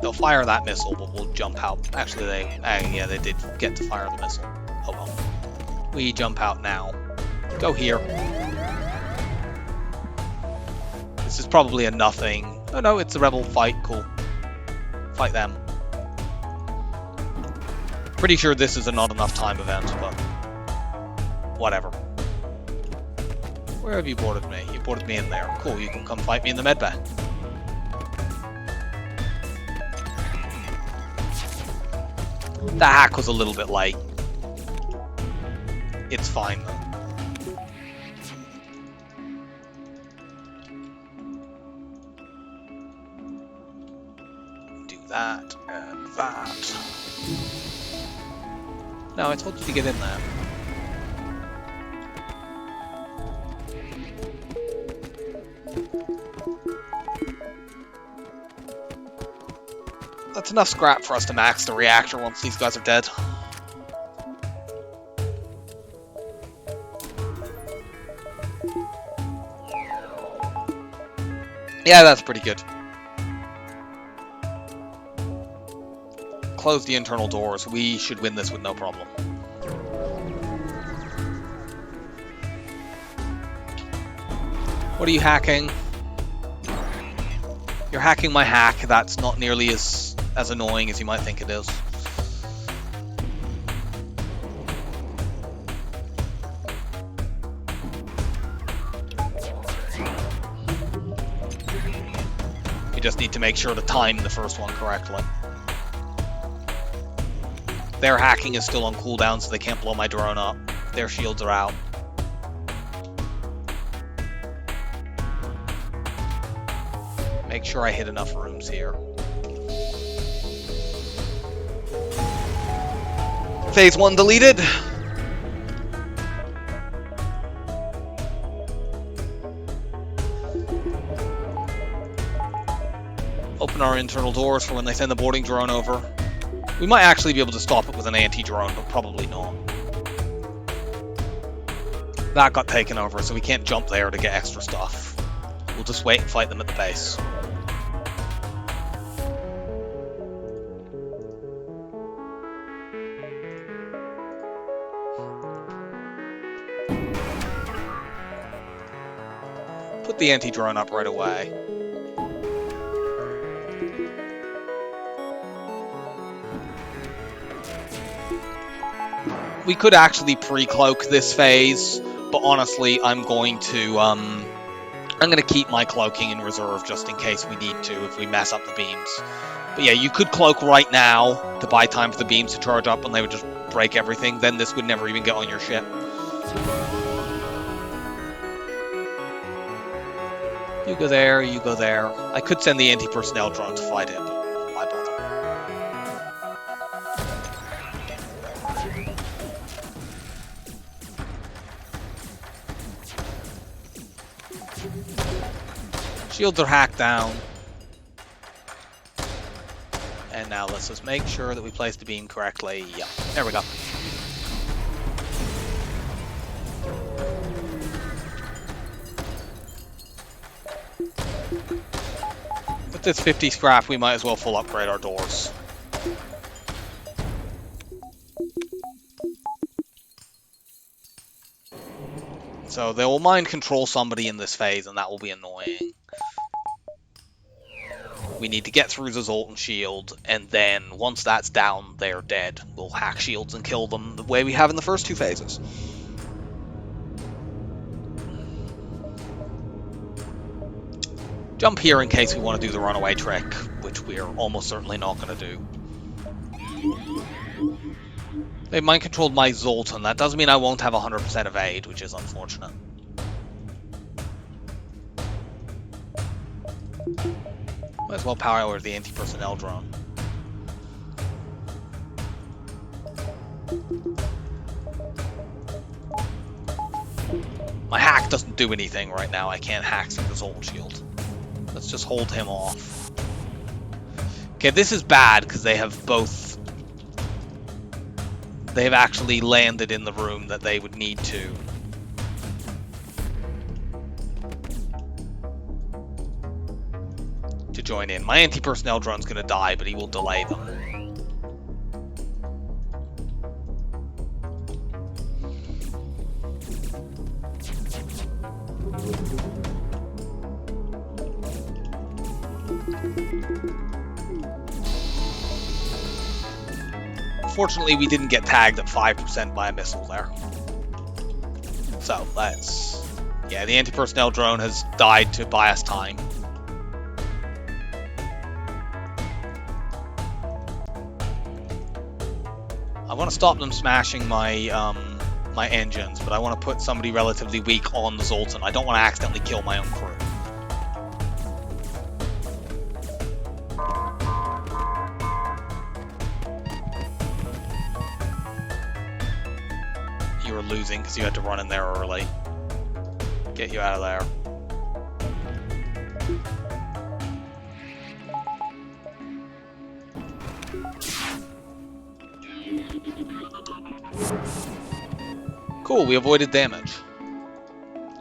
They'll fire that missile, but we'll jump out. Actually, yeah, they did get to fire the missile. Oh well. We jump out now. Go here. This is probably a nothing. Oh no, it's a rebel fight. Cool. Fight them. Pretty sure this is a not enough time event, but whatever. Where have you boarded me? You boarded me in there. Cool, you can come fight me in the medbay. The hack was a little bit late. It's fine though. Do that and that. No, I told you to get in there. That's enough scrap for us to max the reactor once these guys are dead. Yeah, that's pretty good. Close the internal doors. We should win this with no problem. What are you hacking? You're hacking my hack. That's not nearly as annoying as you might think it is. You just need to make sure to time the first one correctly. Their hacking is still on cooldown, so they can't blow my drone up. Their shields are out. Make sure I hit enough rooms here. Phase 1 deleted. Open our internal doors for when they send the boarding drone over. We might actually be able to stop it with an anti-drone, but probably not. That got taken over, so we can't jump there to get extra stuff. We'll just wait and fight them at the base. Put the anti-drone up right away. We could actually pre-cloak this phase, but honestly, I'm going to keep my cloaking in reserve just in case we need to if we mess up the beams. But yeah, you could cloak right now to buy time for the beams to charge up and they would just break everything. Then this would never even get on your ship. You go there, you go there. I could send the anti-personnel drone to fight it, but why bother? Shields are hacked down. And now let's just make sure that we place the beam correctly. Yeah, there we go. With this 50 scrap, we might as well full upgrade our doors. So they will mind control somebody in this phase, and that will be annoying. We need to get through the Zoltan shield, and then once that's down, they're dead. We'll hack shields and kill them the way we have in the first two phases. Jump here in case we want to do the runaway trick, which we're almost certainly not going to do. They mind controlled my Zoltan. That doesn't mean I won't have 100% evade, which is unfortunate. Might as well power the anti-personnel drone. My hack doesn't do anything right now. I can't hack through the Zoltan shield. Let's just hold him off. Okay, this is bad because they have both... They've actually landed in the room that they would need to. To join in. My anti-personnel drone's going to die, but he will delay them. Unfortunately, we didn't get tagged at 5% by a missile there. So, let's... Yeah, the anti-personnel drone has died to buy us time. I want to stop them smashing my my engines, but I want to put somebody relatively weak on the Zoltan. I don't want to accidentally kill my own crew. You were losing because you had to run in there early. Get you out of there. Cool, we avoided damage.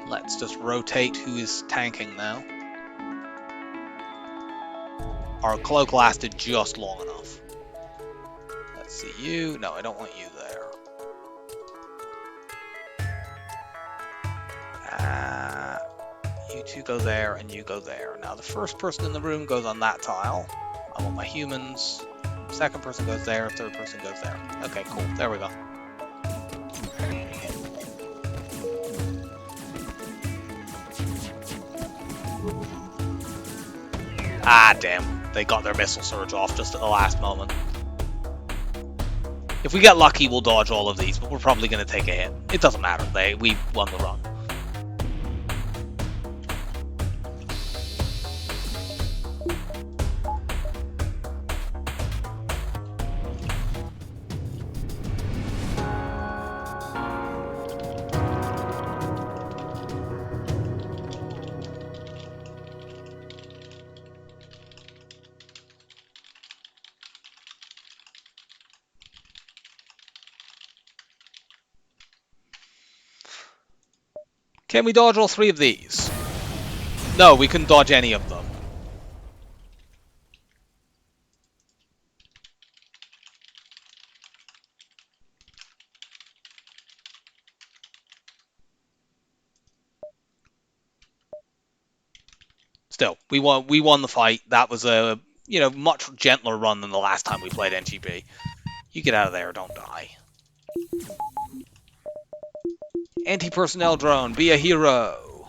Let's just rotate who is tanking now. Our cloak lasted just long enough. Let's see you. No, I don't want you there. You two go there and you go there. Now the first person in the room goes on that tile. I want my humans. Second person goes there, third person goes there. Okay, cool. There we go. Ah, damn. They got their missile surge off just at the last moment. If we get lucky, we'll dodge all of these, but we're probably going to take a hit. It doesn't matter. We won the run. Can we dodge all three of these? No, we couldn't dodge any of them. Still, we won the fight. That was a, much gentler run than the last time we played Engi B. You get out of there, don't die. Anti-personnel drone, be a hero.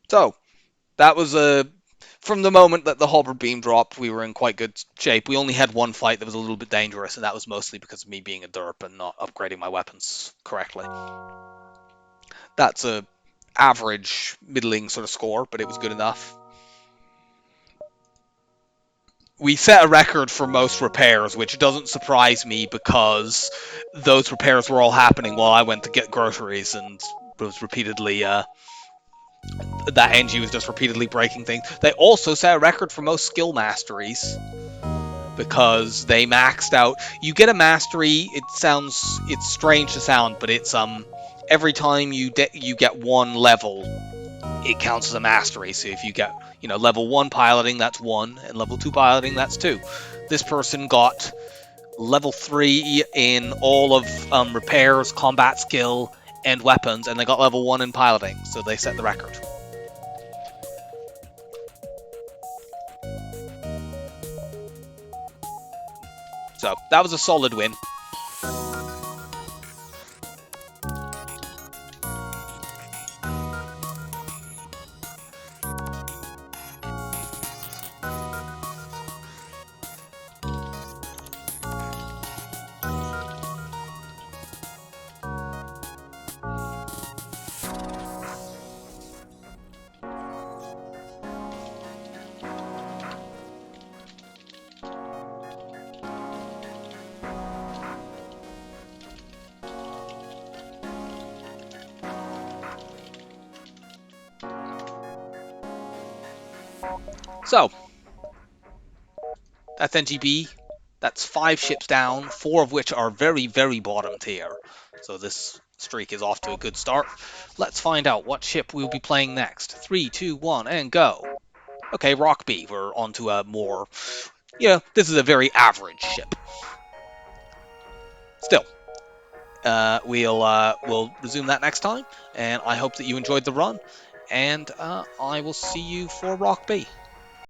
So, that was from the moment that the halberd beam dropped, we were in quite good shape. We only had one fight that was a little bit dangerous, and that was mostly because of me being a derp and not upgrading my weapons correctly. That's a average, middling sort of score, but it was good enough. We set a record for most repairs, which doesn't surprise me because those repairs were all happening while I went to get groceries and was repeatedly, that Engi was just repeatedly breaking things. They also set a record for most skill masteries because they maxed out. You get a mastery, it's strange to sound, but it's, every time you get one level, it counts as a mastery. So if you get, level 1 piloting, that's 1, and level 2 piloting, that's 2. This person got level 3 in all of repairs, combat skill, and weapons, and they got level 1 in piloting, so they set the record. So, that was a solid win. So, that's Engi B. That's 5 ships down, 4 of which are very, very bottom tier. So this streak is off to a good start. Let's find out what ship we'll be playing next. 3, 2, 1, and go. Okay, Rock B. We're on to a more... this is a very average ship. Still, we'll resume that next time, and I hope that you enjoyed the run, and I will see you for Rock B.